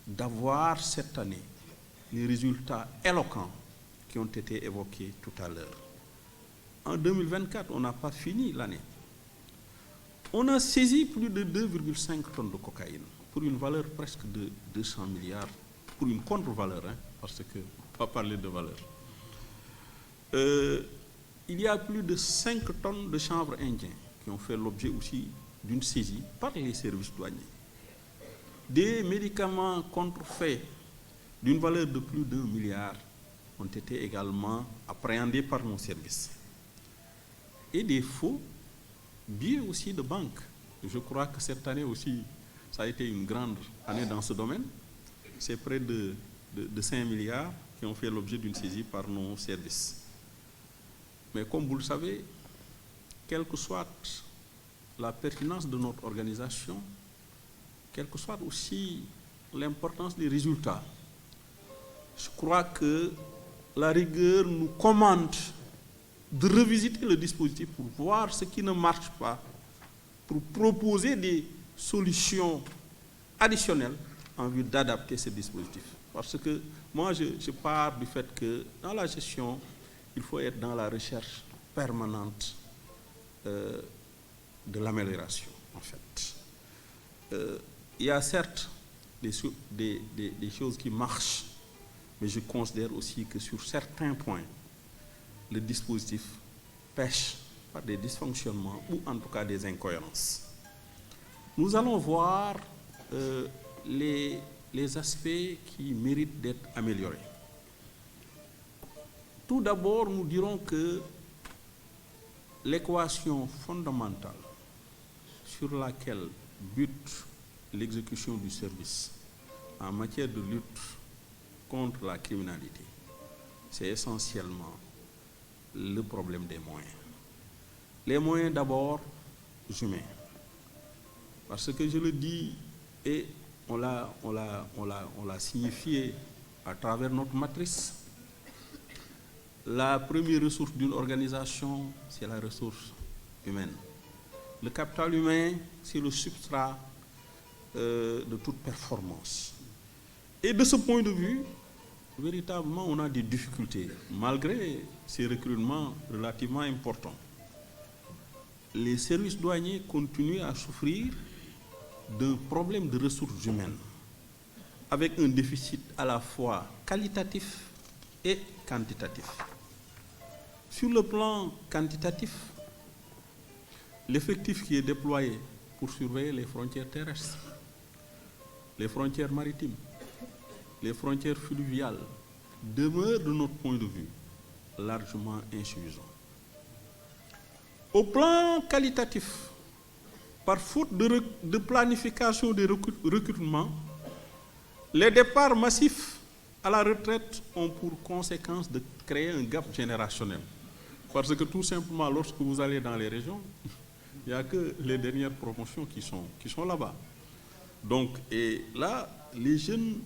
d'avoir cette année les résultats éloquents qui ont été évoqués tout à l'heure. En 2024, on n'a pas fini l'année. On a saisi plus de 2,5 tonnes de cocaïne pour une valeur presque de 200 milliards, pour une contre-valeur, parce que on va parler de valeur. Il y a plus de 5 tonnes de chanvre indien qui ont fait l'objet aussi d'une saisie par les services douaniers. Des médicaments contrefaits d'une valeur de plus d'1 milliard ont été également appréhendés par nos services. Et des faux billets aussi de banque. Je crois que cette année aussi, ça a été une grande année dans ce domaine. C'est près de 5 milliards qui ont fait l'objet d'une saisie par nos services. Mais comme vous le savez, quelle que soit la pertinence de notre organisation, quelle que soit aussi l'importance des résultats, je crois que la rigueur nous commande de revisiter le dispositif pour voir ce qui ne marche pas, pour proposer des solutions additionnelles en vue d'adapter ce dispositif. Parce que moi, je pars du fait que dans la gestion, il faut être dans la recherche permanente de l'amélioration, en fait. Il y a certes des choses qui marchent, mais je considère aussi que sur certains points, le dispositif pêche par des dysfonctionnements ou en tout cas des incohérences. Nous allons voir les aspects qui méritent d'être améliorés. Tout d'abord, nous dirons que l'équation fondamentale sur laquelle bute l'exécution du service en matière de lutte contre la criminalité, c'est essentiellement le problème des moyens. Les moyens d'abord humains. Parce que je le dis, et on l'a signifié à travers notre matrice, la première ressource d'une organisation, c'est la ressource humaine. Le capital humain, c'est le substrat de toute performance. Et de ce point de vue, véritablement, on a des difficultés, malgré ces recrutements relativement importants. Les services douaniers continuent à souffrir d'un problème de ressources humaines, avec un déficit à la fois qualitatif et quantitatif. Sur le plan quantitatif, l'effectif qui est déployé pour surveiller les frontières terrestres, les frontières maritimes, les frontières fluviales demeure, de notre point de vue, largement insuffisant. Au plan qualitatif, par faute de planification des recrutements, les départs massifs à la retraite ont pour conséquence de créer un gap générationnel. Parce que tout simplement, lorsque vous allez dans les régions, il n'y a que les dernières promotions qui sont là-bas. Donc, et là, les jeunes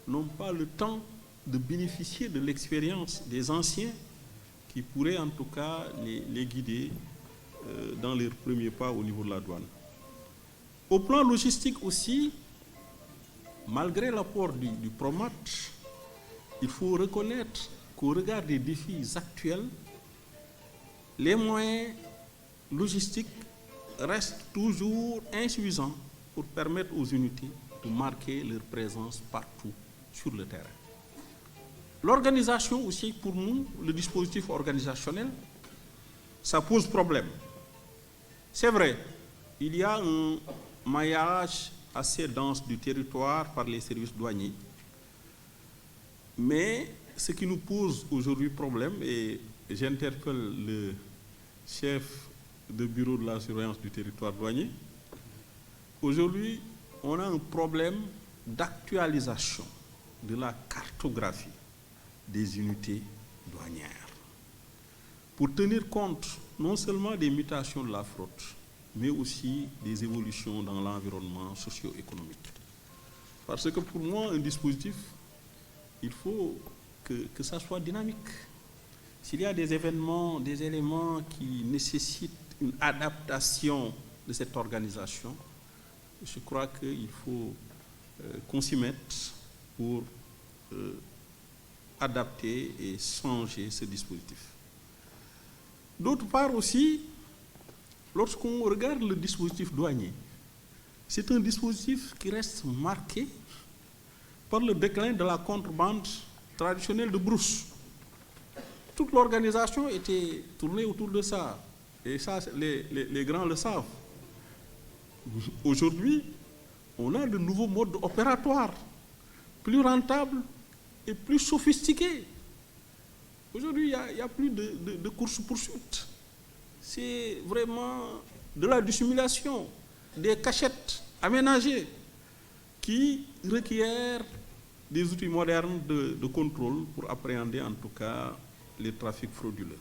n'ont pas le temps de bénéficier de l'expérience des anciens qui pourraient en tout cas les guider dans leurs premiers pas au niveau de la douane. Au plan logistique aussi, malgré l'apport du PROMAT, il faut reconnaître qu'au regard des défis actuels, les moyens logistiques restent toujours insuffisants pour permettre aux unités de marquer leur présence partout sur le terrain. L'organisation aussi, pour nous, le dispositif organisationnel, ça pose problème. C'est vrai, il y a un maillage assez dense du territoire par les services douaniers, mais ce qui nous pose aujourd'hui problème, et j'interpelle le chef de bureau de la surveillance du territoire douanier, aujourd'hui, on a un problème d'actualisation de la cartographie des unités douanières pour tenir compte non seulement des mutations de la fraude, mais aussi des évolutions dans l'environnement socio-économique. Parce que pour moi, un dispositif, il faut que ça soit dynamique. S'il y a des événements, des éléments qui nécessitent une adaptation de cette organisation, je crois qu'il faut qu'on s'y mette pour adapter et changer ce dispositif. D'autre part aussi, lorsqu'on regarde le dispositif douanier, c'est un dispositif qui reste marqué par le déclin de la contrebande traditionnelle de brousse. Toute l'organisation était tournée autour de ça. Et ça, les grands le savent. Aujourd'hui, on a de nouveaux modes opératoires, plus rentables et plus sophistiqués. Aujourd'hui, il n'y a plus de course-poursuite. C'est vraiment de la dissimulation, des cachettes aménagées qui requièrent des outils modernes de contrôle pour appréhender en tout cas les trafics frauduleux.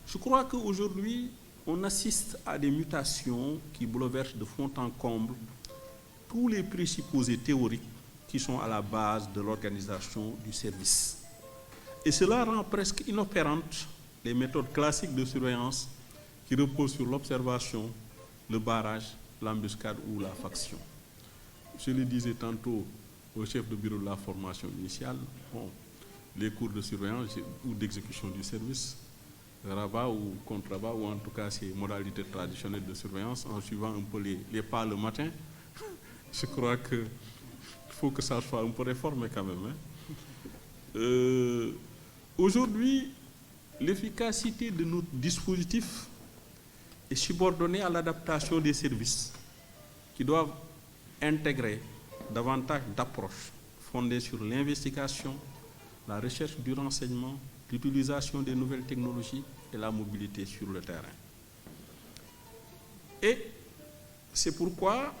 Je crois qu'aujourd'hui, on assiste à des mutations qui bouleversent de fond en comble tous les présupposés théoriques qui sont à la base de l'organisation du service. Et cela rend presque inopérantes les méthodes classiques de surveillance qui reposent sur l'observation, le barrage, l'embuscade ou la faction. Je le disais tantôt au chef de bureau de la formation initiale, les cours de surveillance ou d'exécution du service, rabat ou contre-rabat, ou en tout cas ces modalités traditionnelles de surveillance, en suivant un peu les pas le matin, je crois qu'il faut que ça soit un peu réformé quand même. Aujourd'hui, l'efficacité de notre dispositif est subordonnée à l'adaptation des services qui doivent intégrer davantage d'approches fondées sur l'investigation, la recherche du renseignement, l'utilisation des nouvelles technologies et la mobilité sur le terrain. Et c'est pourquoi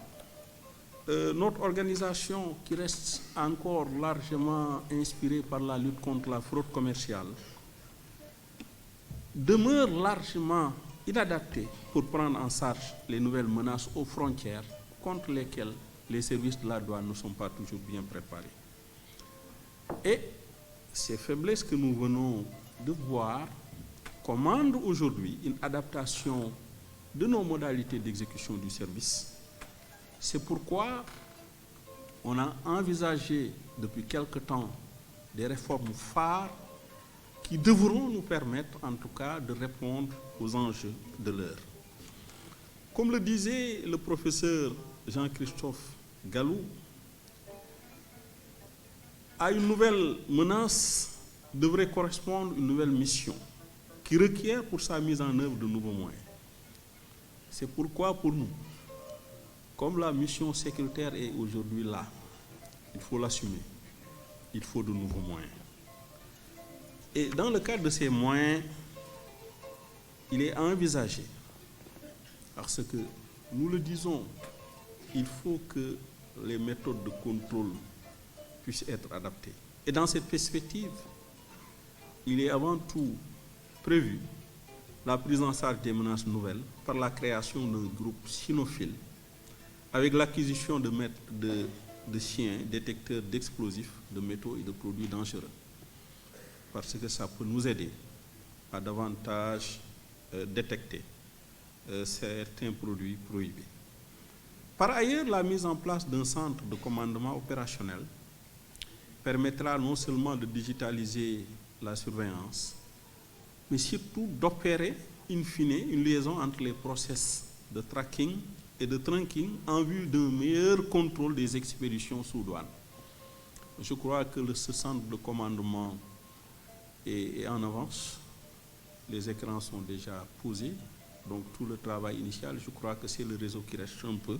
notre organisation, qui reste encore largement inspirée par la lutte contre la fraude commerciale, demeure largement inadaptée pour prendre en charge les nouvelles menaces aux frontières contre lesquelles les services de la douane ne sont pas toujours bien préparés. Et ces faiblesses que nous venons de voir commandent aujourd'hui une adaptation de nos modalités d'exécution du service. C'est pourquoi on a envisagé depuis quelque temps des réformes phares qui devront nous permettre en tout cas de répondre aux enjeux de l'heure. Comme le disait le professeur Jean-Christophe Gallou, à une nouvelle menace devrait correspondre une nouvelle mission qui requiert pour sa mise en œuvre de nouveaux moyens. C'est pourquoi pour nous, comme la mission sécuritaire est aujourd'hui là, il faut l'assumer, il faut de nouveaux moyens. Et dans le cadre de ces moyens, il est envisagé, parce que nous le disons, il faut que les méthodes de contrôle puissent être adaptées. Et dans cette perspective, il est avant tout prévu la prise en charge des menaces nouvelles par la création d'un groupe cynophile avec l'acquisition de chiens détecteurs d'explosifs, de métaux et de produits dangereux. Parce que ça peut nous aider à davantage détecter certains produits prohibés. Par ailleurs, la mise en place d'un centre de commandement opérationnel permettra non seulement de digitaliser la surveillance, mais surtout d'opérer, in fine, une liaison entre les process de tracking et de trunking en vue d'un meilleur contrôle des expéditions sous douane. Je crois que ce centre de commandement est en avance. Les écrans sont déjà posés. Donc tout le travail initial, je crois que c'est le réseau qui reste un peu.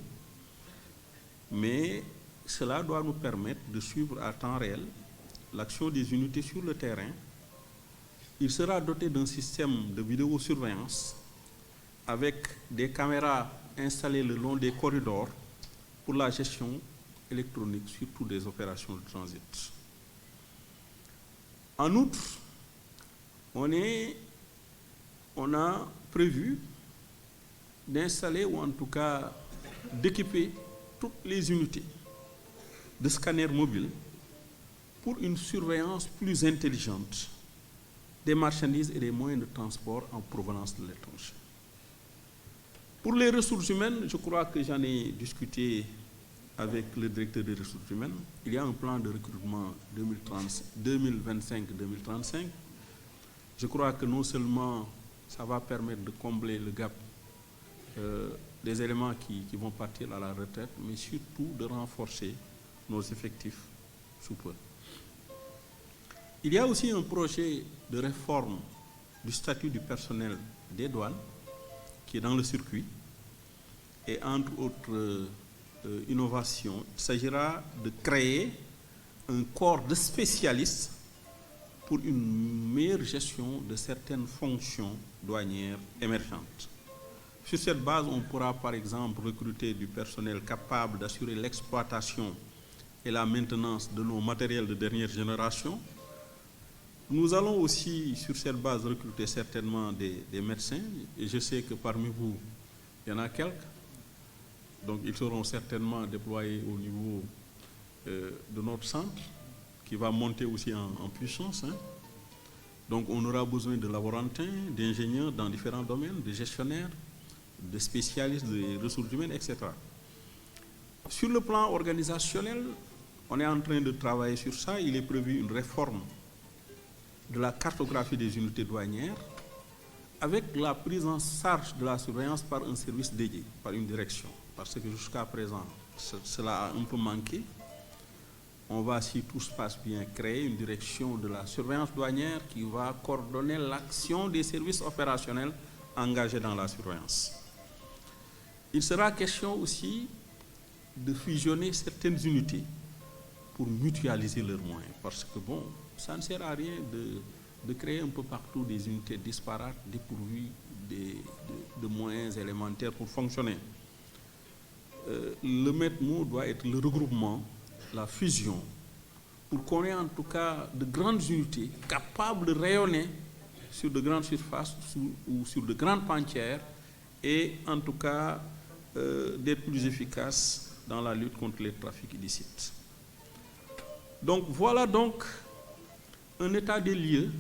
Mais cela doit nous permettre de suivre à temps réel l'action des unités sur le terrain. Il sera doté d'un système de vidéosurveillance avec des caméras installées le long des corridors pour la gestion électronique, surtout des opérations de transit. En outre, on a prévu d'installer, ou en tout cas d'équiper toutes les unités de scanners mobiles pour une surveillance plus intelligente des marchandises et des moyens de transport en provenance de l'étranger. Pour les ressources humaines, je crois que j'en ai discuté avec le directeur des ressources humaines. Il y a un plan de recrutement 2025-2035. Je crois que non seulement ça va permettre de combler le gap des éléments qui vont partir à la retraite, mais surtout de renforcer nos effectifs sous peu. Il y a aussi un projet de réforme du statut du personnel des douanes qui est dans le circuit. Et entre autres innovations, il s'agira de créer un corps de spécialistes pour une meilleure gestion de certaines fonctions douanières émergentes. Sur cette base, on pourra par exemple recruter du personnel capable d'assurer l'exploitation et la maintenance de nos matériels de dernière génération. Nous allons aussi, sur cette base, recruter certainement des médecins, et je sais que parmi vous, il y en a quelques, donc ils seront certainement déployés au niveau de notre centre, qui va monter aussi en puissance. Donc on aura besoin de laborantins, d'ingénieurs dans différents domaines, de gestionnaires, de spécialistes des ressources humaines, etc. Sur le plan organisationnel, on est en train de travailler sur ça. Il est prévu une réforme de la cartographie des unités douanières avec la prise en charge de la surveillance par un service dédié, par une direction. Parce que jusqu'à présent, cela a un peu manqué. On va, si tout se passe bien, créer une direction de la surveillance douanière qui va coordonner l'action des services opérationnels engagés dans la surveillance. Il sera question aussi de fusionner certaines unités pour mutualiser leurs moyens. Parce que bon, ça ne sert à rien de créer un peu partout des unités disparates, dépourvues de moyens élémentaires pour fonctionner. Le maître mot doit être le regroupement, la fusion, pour qu'on ait en tout cas de grandes unités capables de rayonner sur de grandes surfaces ou sur de grandes pentières et en tout cas d'être plus efficaces dans la lutte contre les trafics illicites. Donc voilà donc un état des lieux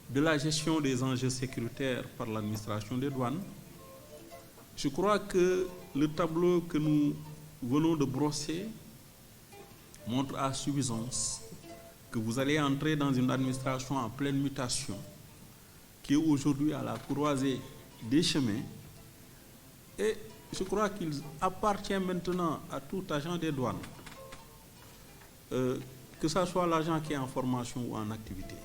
de la gestion des enjeux sécuritaires par l'administration des douanes. Je crois que le tableau que nous venons de brosser montre à suffisance que vous allez entrer dans une administration en pleine mutation qui est aujourd'hui à la croisée des chemins. Et je crois qu'il appartient maintenant à tout agent des douanes, que ce soit l'agent qui est en formation ou en activité,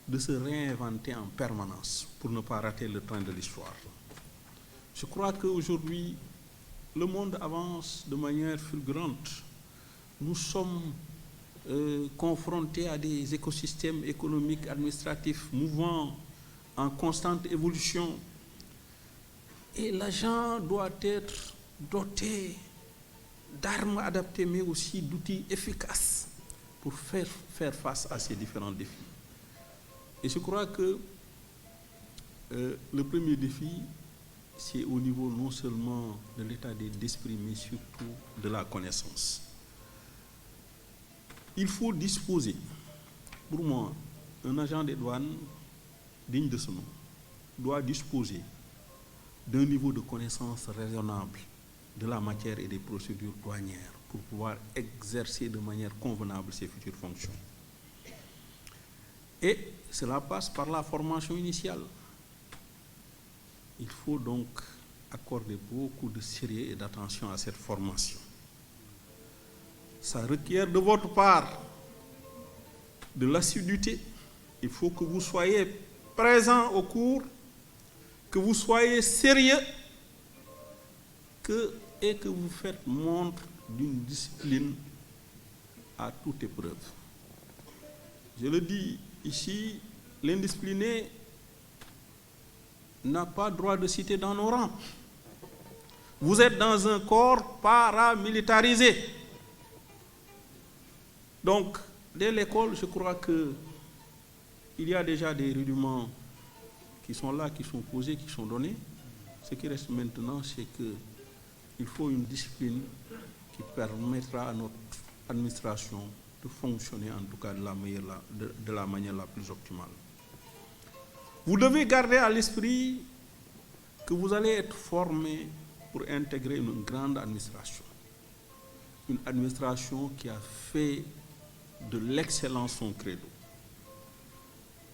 de se réinventer en permanence pour ne pas rater le train de l'histoire. Je crois qu'aujourd'hui, le monde avance de manière fulgurante. Nous sommes confrontés à des écosystèmes économiques, administratifs, mouvants, en constante évolution. Et l'agent doit être doté d'armes adaptées, mais aussi d'outils efficaces pour faire face à ces différents défis. Et je crois que le premier défi, c'est au niveau non seulement de l'état d'esprit, mais surtout de la connaissance. Il faut disposer, pour moi, un agent des douanes digne de ce nom doit disposer d'un niveau de connaissance raisonnable de la matière et des procédures douanières pour pouvoir exercer de manière convenable ses futures fonctions. Et cela passe par la formation initiale. Il faut donc accorder beaucoup de sérieux et d'attention à cette formation. Ça requiert de votre part de l'assiduité. Il faut que vous soyez présent au cours, que vous soyez sérieux et que vous faites montre d'une discipline à toute épreuve. Je le dis ici, l'indiscipliné n'a pas droit de citer dans nos rangs. Vous êtes dans un corps paramilitarisé. Donc, dès l'école, je crois qu'il y a déjà des rudiments qui sont là, qui sont posés, qui sont donnés. Ce qui reste maintenant, c'est qu'il faut une discipline qui permettra à notre administration de fonctionner, en tout cas de la manière la plus optimale. Vous devez garder à l'esprit que vous allez être formé pour intégrer une grande administration. Une administration qui a fait de l'excellence son credo.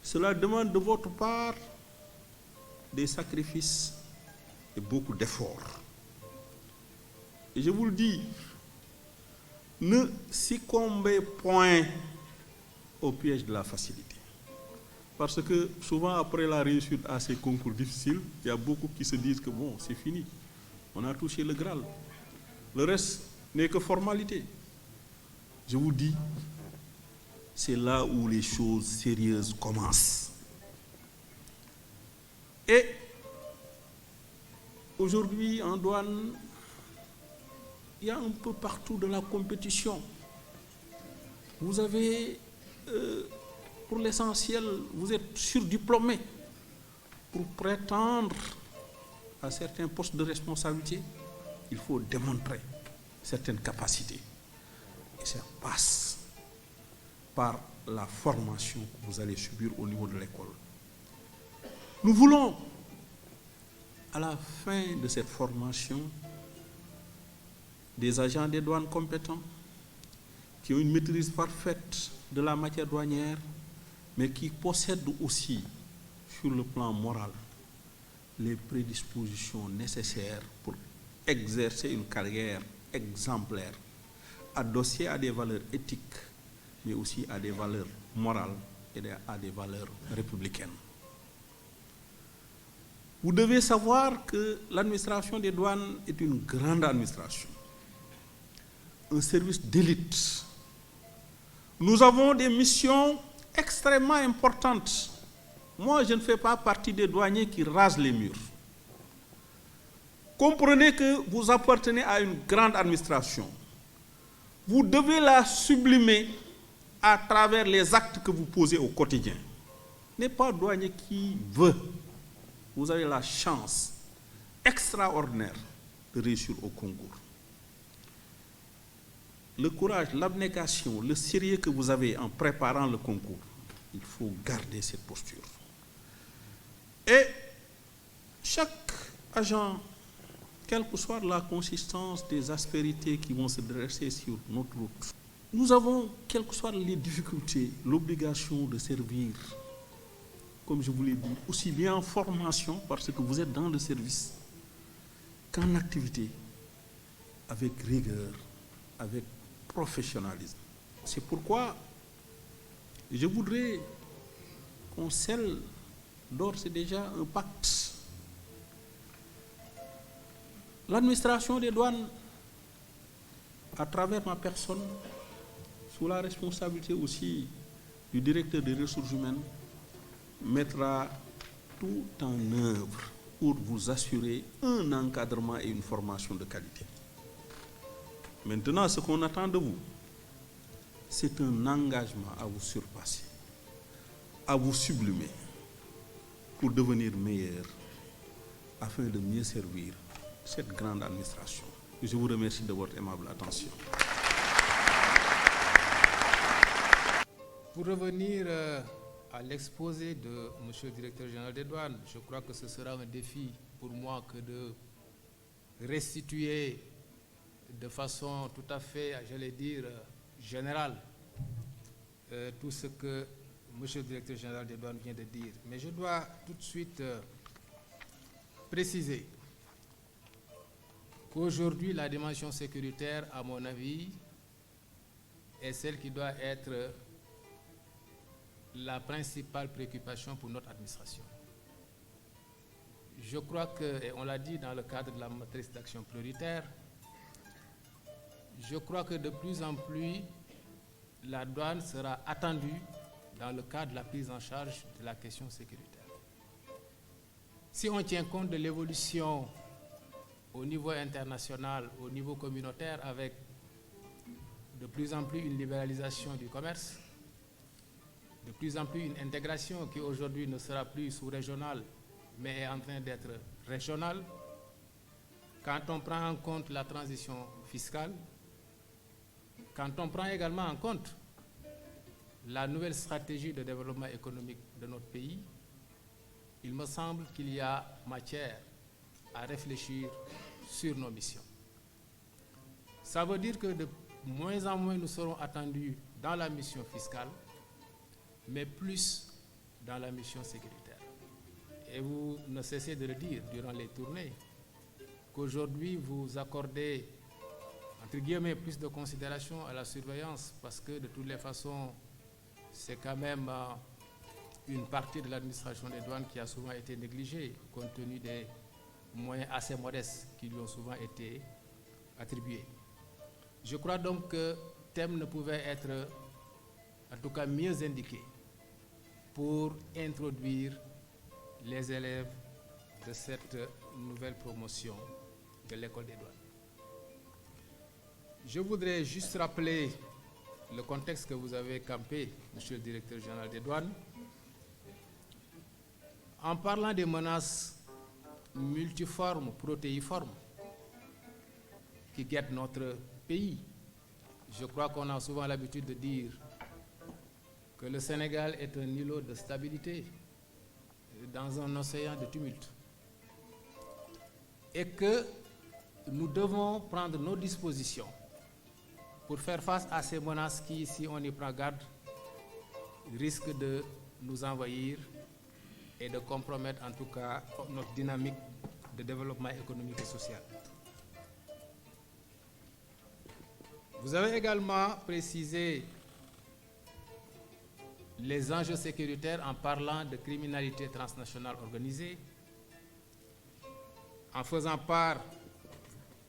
Cela demande de votre part des sacrifices et beaucoup d'efforts. Et je vous le dis, ne succombez point au piège de la facilité. Parce que souvent, après la réussite à ces concours difficiles, il y a beaucoup qui se disent que bon, c'est fini. On a touché le Graal. Le reste n'est que formalité. Je vous dis, c'est là où les choses sérieuses commencent. Et aujourd'hui, en douane, il y a un peu partout de la compétition. Vous avez, pour l'essentiel, vous êtes surdiplômé. Pour prétendre à certains postes de responsabilité, il faut démontrer certaines capacités. Et ça passe par la formation que vous allez subir au niveau de l'école. Nous voulons, à la fin de cette formation, des agents des douanes compétents qui ont une maîtrise parfaite de la matière douanière, mais qui possèdent aussi, sur le plan moral, les prédispositions nécessaires pour exercer une carrière exemplaire, adossée à des valeurs éthiques, mais aussi à des valeurs morales et à des valeurs républicaines. Vous devez savoir que l'administration des douanes est une grande administration, un service d'élite. Nous avons des missions extrêmement importantes. Moi, je ne fais pas partie des douaniers qui rasent les murs. Comprenez que vous appartenez à une grande administration. Vous devez la sublimer à travers les actes que vous posez au quotidien. N'est pas douanier qui veut. Vous avez la chance extraordinaire de réussir au concours. Le courage, l'abnégation, le sérieux que vous avez en préparant le concours, il faut garder cette posture. Et chaque agent, quelle que soit la consistance des aspérités qui vont se dresser sur notre route, nous avons, quelles que soient les difficultés, l'obligation de servir, comme je vous l'ai dit, aussi bien en formation, parce que vous êtes dans le service, qu'en activité, avec rigueur, avec professionnalisme. C'est pourquoi je voudrais qu'on scelle d'ores et déjà un pacte. L'administration des douanes, à travers ma personne, sous la responsabilité aussi du directeur des ressources humaines, mettra tout en œuvre pour vous assurer un encadrement et une formation de qualité. Maintenant, ce qu'on attend de vous, c'est un engagement à vous surpasser, à vous sublimer, pour devenir meilleur, afin de mieux servir cette grande administration. Je vous remercie de votre aimable attention. Pour revenir à l'exposé de M. le directeur général des douanes, je crois que ce sera un défi pour moi que de restituer de façon tout à fait, j'allais dire, générale, tout ce que M. le directeur général des douanes vient de dire. Mais je dois tout de suite préciser qu'aujourd'hui, la dimension sécuritaire, à mon avis, est celle qui doit être la principale préoccupation pour notre administration. Je crois que, et on l'a dit dans le cadre de la matrice d'action prioritaire, je crois que de plus en plus, la douane sera attendue dans le cadre de la prise en charge de la question sécuritaire. Si on tient compte de l'évolution au niveau international, au niveau communautaire, avec de plus en plus une libéralisation du commerce, de plus en plus une intégration qui aujourd'hui ne sera plus sous-régionale, mais est en train d'être régionale. Quand on prend en compte la transition fiscale, quand on prend également en compte la nouvelle stratégie de développement économique de notre pays, il me semble qu'il y a matière à réfléchir sur nos missions. Ça veut dire que de moins en moins nous serons attendus dans la mission fiscale, mais plus dans la mission sécuritaire. Et vous ne cessez de le dire durant les tournées, qu'aujourd'hui vous accordez, entre guillemets, plus de considération à la surveillance, parce que de toutes les façons, c'est quand même une partie de l'administration des douanes qui a souvent été négligée, compte tenu des moyens assez modestes qui lui ont souvent été attribués. Je crois donc que thème ne pouvait être, en tout cas, mieux indiqué pour introduire les élèves de cette nouvelle promotion de l'école des douanes. Je voudrais juste rappeler le contexte que vous avez campé, Monsieur le Directeur général des douanes, en parlant des menaces multiformes, protéiformes, qui guettent notre pays. Je crois qu'on a souvent l'habitude de dire que le Sénégal est un îlot de stabilité dans un océan de tumulte et que nous devons prendre nos dispositions pour faire face à ces menaces qui, si on y prend garde, risquent de nous envahir et de compromettre en tout cas notre dynamique de développement économique et social. Vous avez également précisé les enjeux sécuritaires en parlant de criminalité transnationale organisée, en faisant part,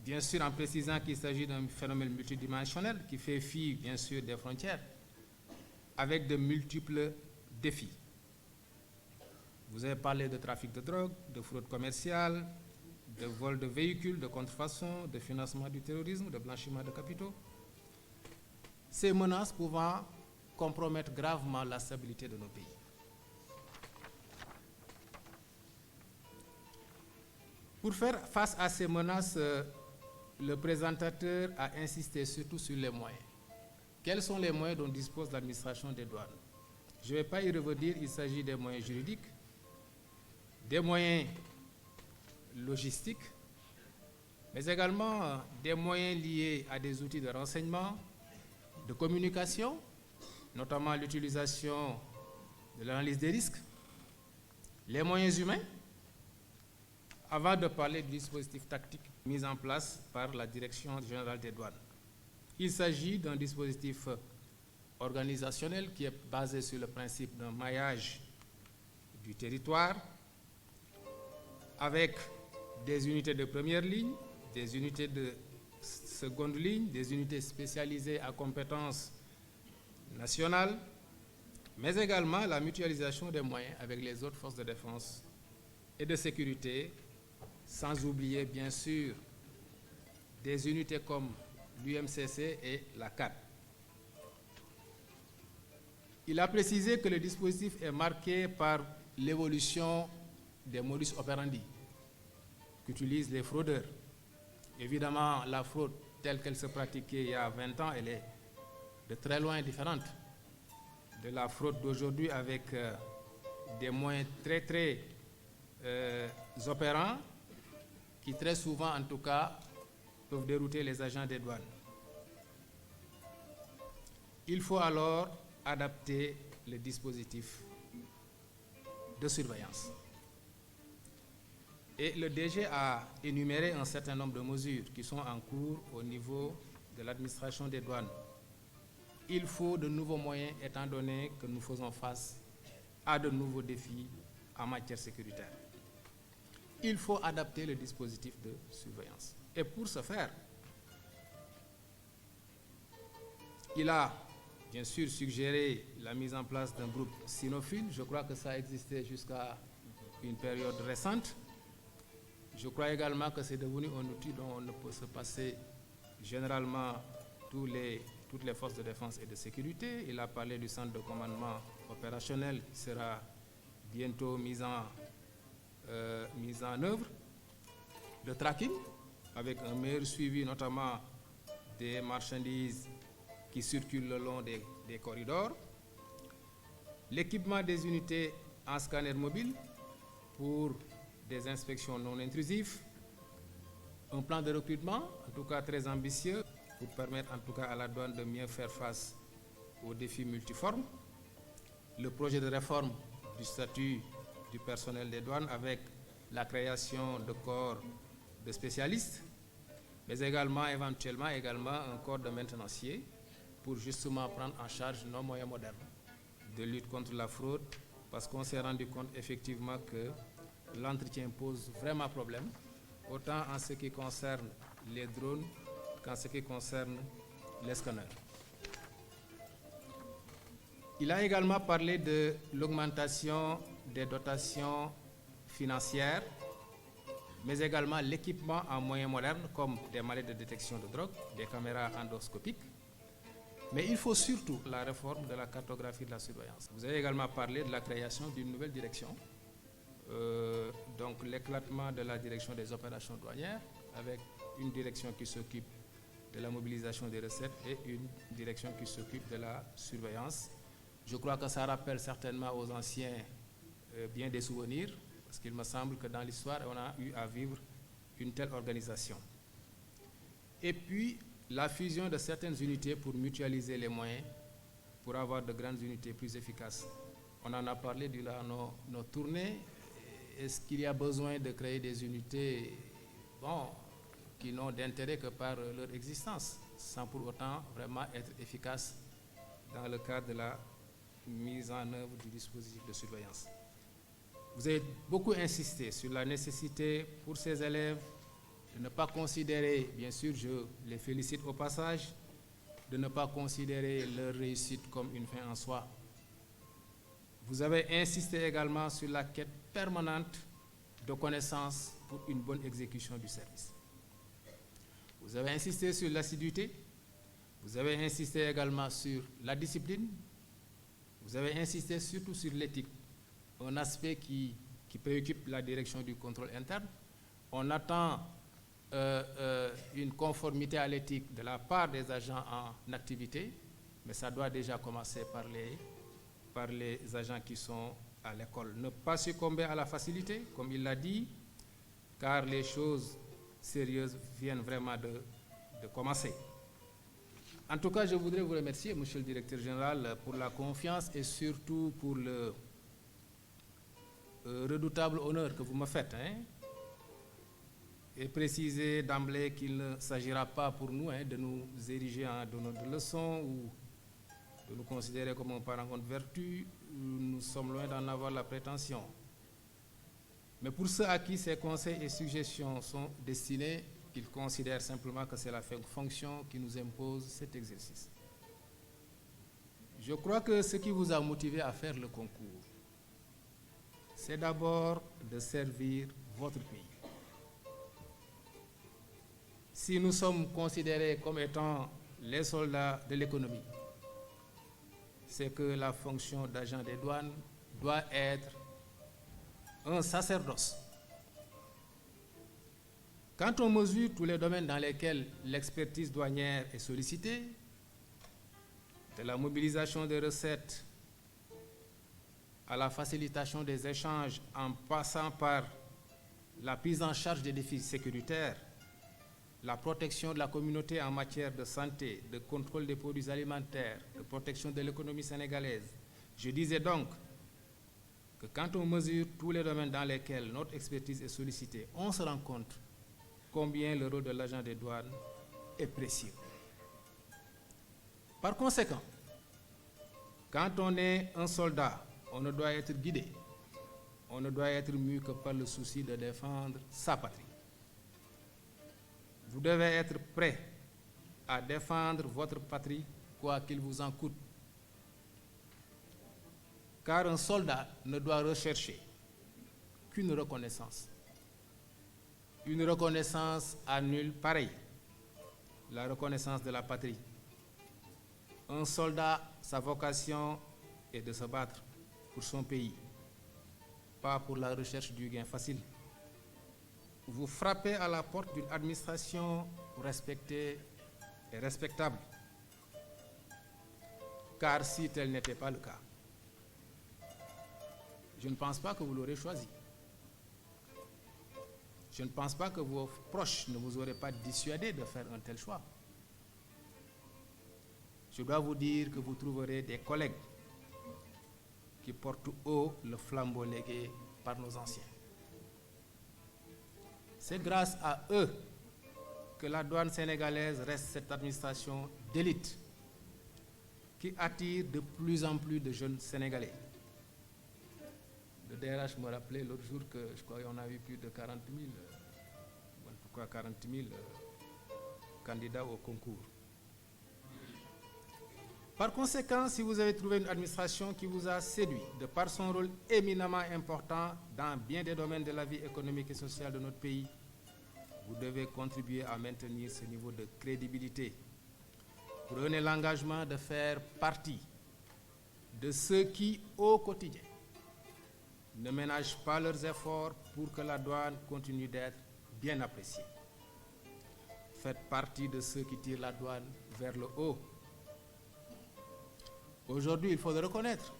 bien sûr, en précisant qu'il s'agit d'un phénomène multidimensionnel qui fait fi, bien sûr, des frontières, avec de multiples défis. Vous avez parlé de trafic de drogue, de fraude commerciale, de vol de véhicules, de contrefaçon, de financement du terrorisme, de blanchiment de capitaux. Ces menaces pouvant compromettre gravement la stabilité de nos pays. Pour faire face à ces menaces, le présentateur a insisté surtout sur les moyens. Quels sont les moyens dont dispose l'administration des douanes? Je ne vais pas y revenir, il s'agit des moyens juridiques, des moyens logistiques, mais également des moyens liés à des outils de renseignement, de communication, notamment l'utilisation de l'analyse des risques, les moyens humains, avant de parler du dispositif tactique mis en place par la Direction générale des douanes. Il s'agit d'un dispositif organisationnel qui est basé sur le principe d'un maillage du territoire avec des unités de première ligne, des unités de seconde ligne, des unités spécialisées à compétences nationales, mais également la mutualisation des moyens avec les autres forces de défense et de sécurité, sans oublier bien sûr des unités comme l'UMCC et la CAD. Il a précisé que le dispositif est marqué par l'évolution des modus operandi qu'utilisent les fraudeurs. Évidemment, la fraude telle qu'elle se pratiquait il y a 20 ans, elle est de très loin différente de la fraude d'aujourd'hui avec des moyens très opérants qui très souvent, en tout cas, peuvent dérouter les agents des douanes. Il faut alors adapter le dispositif de surveillance. Et le DG a énuméré un certain nombre de mesures qui sont en cours au niveau de l'administration des douanes. Il faut de nouveaux moyens étant donné que nous faisons face à de nouveaux défis en matière sécuritaire. Il faut adapter le dispositif de surveillance. Et pour ce faire, il a bien sûr suggéré la mise en place d'un groupe cynophile. Je crois que ça existait jusqu'à une période récente. Je crois également que c'est devenu un outil dont on ne peut se passer généralement toutes les forces de défense et de sécurité. Il a parlé du centre de commandement opérationnel qui sera bientôt mis en œuvre. Le tracking, avec un meilleur suivi notamment des marchandises qui circulent le long des corridors. L'équipement des unités en scanner mobile pour des inspections non intrusives. Un plan de recrutement, en tout cas très ambitieux, pour permettre en tout cas à la douane de mieux faire face aux défis multiformes. Le projet de réforme du statut du personnel des douanes avec la création de corps de spécialistes, mais également éventuellement un corps de maintenanciers pour justement prendre en charge nos moyens modernes de lutte contre la fraude, parce qu'on s'est rendu compte effectivement que l'entretien pose vraiment problème, autant en ce qui concerne les drones qu'en ce qui concerne les scanners. Il a également parlé de l'augmentation des dotations financières, mais également l'équipement en moyens modernes comme des mallettes de détection de drogue, des caméras endoscopiques. Mais il faut surtout la réforme de la cartographie de la surveillance. Vous avez également parlé de la création d'une nouvelle direction, donc l'éclatement de la direction des opérations douanières, avec une direction qui s'occupe de la mobilisation des recettes et une direction qui s'occupe de la surveillance. Je crois que ça rappelle certainement aux anciens bien des souvenirs, parce qu'il me semble que dans l'histoire, on a eu à vivre une telle organisation. Et puis, la fusion de certaines unités pour mutualiser les moyens, pour avoir de grandes unités plus efficaces. On en a parlé durant nos tournées. Est-ce qu'il y a besoin de créer des unités qui n'ont d'intérêt que par leur existence, sans pour autant vraiment être efficaces dans le cadre de la mise en œuvre du dispositif de surveillance? Vous avez beaucoup insisté sur la nécessité pour ces élèves de ne pas considérer, bien sûr, je les félicite au passage, de ne pas considérer leur réussite comme une fin en soi. Vous avez insisté également sur la quête permanente de connaissances pour une bonne exécution du service. Vous avez insisté sur l'assiduité, vous avez insisté également sur la discipline, vous avez insisté surtout sur l'éthique, un aspect qui préoccupe la direction du contrôle interne. On attend une conformité à l'éthique de la part des agents en activité, mais ça doit déjà commencer par les agents qui sont à l'école. Ne pas succomber à la facilité, comme il l'a dit, car les choses sérieuses viennent vraiment de commencer. En tout cas, je voudrais vous remercier, Monsieur le Directeur Général, pour la confiance et surtout pour le redoutable honneur que vous me faites, et préciser d'emblée qu'il ne s'agira pas pour nous de nous ériger en donneurs de leçons ou de nous considérer comme un parangon de vertu. Nous sommes loin d'en avoir la prétention. Mais pour ceux à qui ces conseils et suggestions sont destinés, ils considèrent simplement que c'est la fonction qui nous impose cet exercice. Je crois que ce qui vous a motivé à faire le concours, c'est d'abord de servir votre pays. Si nous sommes considérés comme étant les soldats de l'économie, c'est que la fonction d'agent des douanes doit être un sacerdoce. Quand on mesure tous les domaines dans lesquels l'expertise douanière est sollicitée, de la mobilisation des recettes à la facilitation des échanges en passant par la prise en charge des défis sécuritaires, la protection de la communauté en matière de santé, de contrôle des produits alimentaires, de protection de l'économie sénégalaise. Je disais donc que quand on mesure tous les domaines dans lesquels notre expertise est sollicitée, on se rend compte combien le rôle de l'agent des douanes est précieux. Par conséquent, quand on est un soldat, on ne doit être guidé, on ne doit être mû que par le souci de défendre sa patrie. Vous devez être prêt à défendre votre patrie, quoi qu'il vous en coûte. Car un soldat ne doit rechercher qu'une reconnaissance. une reconnaissance à nul pareil, la reconnaissance de la patrie. Un soldat, sa vocation est de se battre pour son pays, pas pour la recherche du gain facile. Vous frappez à la porte d'une administration respectée et respectable, car si tel n'était pas le cas, je ne pense pas que vous l'aurez choisi. Je ne pense pas que vos proches ne vous auraient pas dissuadé de faire un tel choix. Je dois vous dire que vous trouverez des collègues qui portent haut le flambeau légué par nos anciens. C'est grâce à eux que la douane sénégalaise reste cette administration d'élite qui attire de plus en plus de jeunes Sénégalais. Le DRH me rappelait l'autre jour que je crois qu'on a eu plus de 40 000 candidats au concours. Par conséquent, si vous avez trouvé une administration qui vous a séduit de par son rôle éminemment important dans bien des domaines de la vie économique et sociale de notre pays, vous devez contribuer à maintenir ce niveau de crédibilité. Prenez l'engagement de faire partie de ceux qui, au quotidien, ne ménagent pas leurs efforts pour que la douane continue d'être bien appréciée. Faites partie de ceux qui tirent la douane vers le haut. Aujourd'hui, il faut le reconnaître.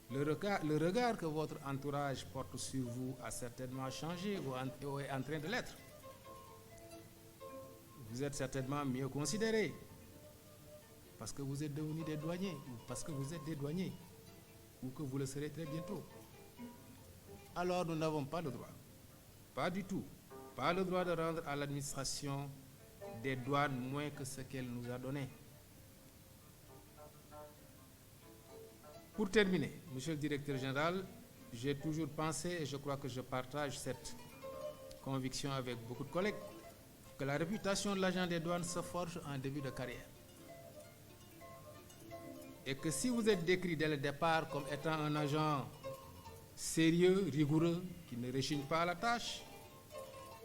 Le regard que votre entourage porte sur vous a certainement changé ou est en train de l'être. Vous êtes certainement mieux considérés parce que vous êtes devenus des douaniers ou parce que vous êtes des douaniers ou que vous le serez très bientôt. Alors nous n'avons pas le droit, pas du tout, pas le droit de rendre à l'administration des douanes moins que ce qu'elle nous a donné. Pour terminer, Monsieur le Directeur Général, j'ai toujours pensé, et je crois que je partage cette conviction avec beaucoup de collègues, que la réputation de l'agent des douanes se forge en début de carrière. Et que si vous êtes décrit dès le départ comme étant un agent sérieux, rigoureux, qui ne réchigne pas à la tâche,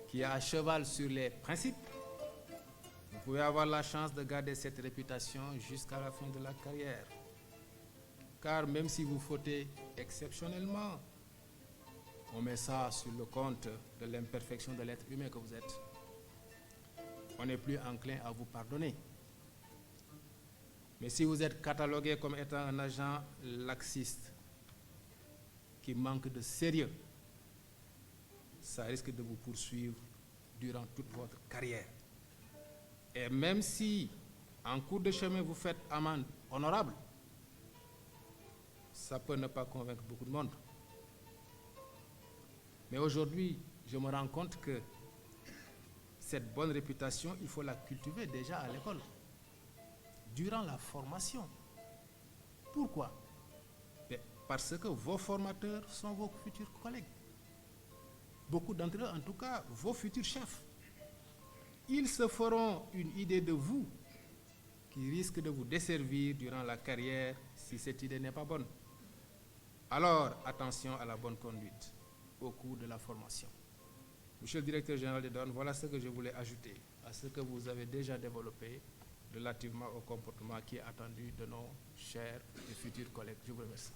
qui est à cheval sur les principes, vous pouvez avoir la chance de garder cette réputation jusqu'à la fin de la carrière. Car même si vous fautez exceptionnellement, on met ça sur le compte de l'imperfection de l'être humain que vous êtes. On n'est plus enclin à vous pardonner. Mais si vous êtes catalogué comme étant un agent laxiste, qui manque de sérieux, ça risque de vous poursuivre durant toute votre carrière. Et même si, en cours de chemin, vous faites amende honorable, ça peut ne pas convaincre beaucoup de monde. Mais aujourd'hui, je me rends compte que cette bonne réputation, il faut la cultiver déjà à l'école, durant la formation. Pourquoi? Parce que vos formateurs sont vos futurs collègues. Beaucoup d'entre eux, en tout cas, vos futurs chefs. Ils se feront une idée de vous qui risque de vous desservir durant la carrière si cette idée n'est pas bonne. Alors, attention à la bonne conduite au cours de la formation. Monsieur le Directeur Général des douanes, voilà ce que je voulais ajouter à ce que vous avez déjà développé relativement au comportement qui est attendu de nos chers et futurs collègues. Je vous remercie.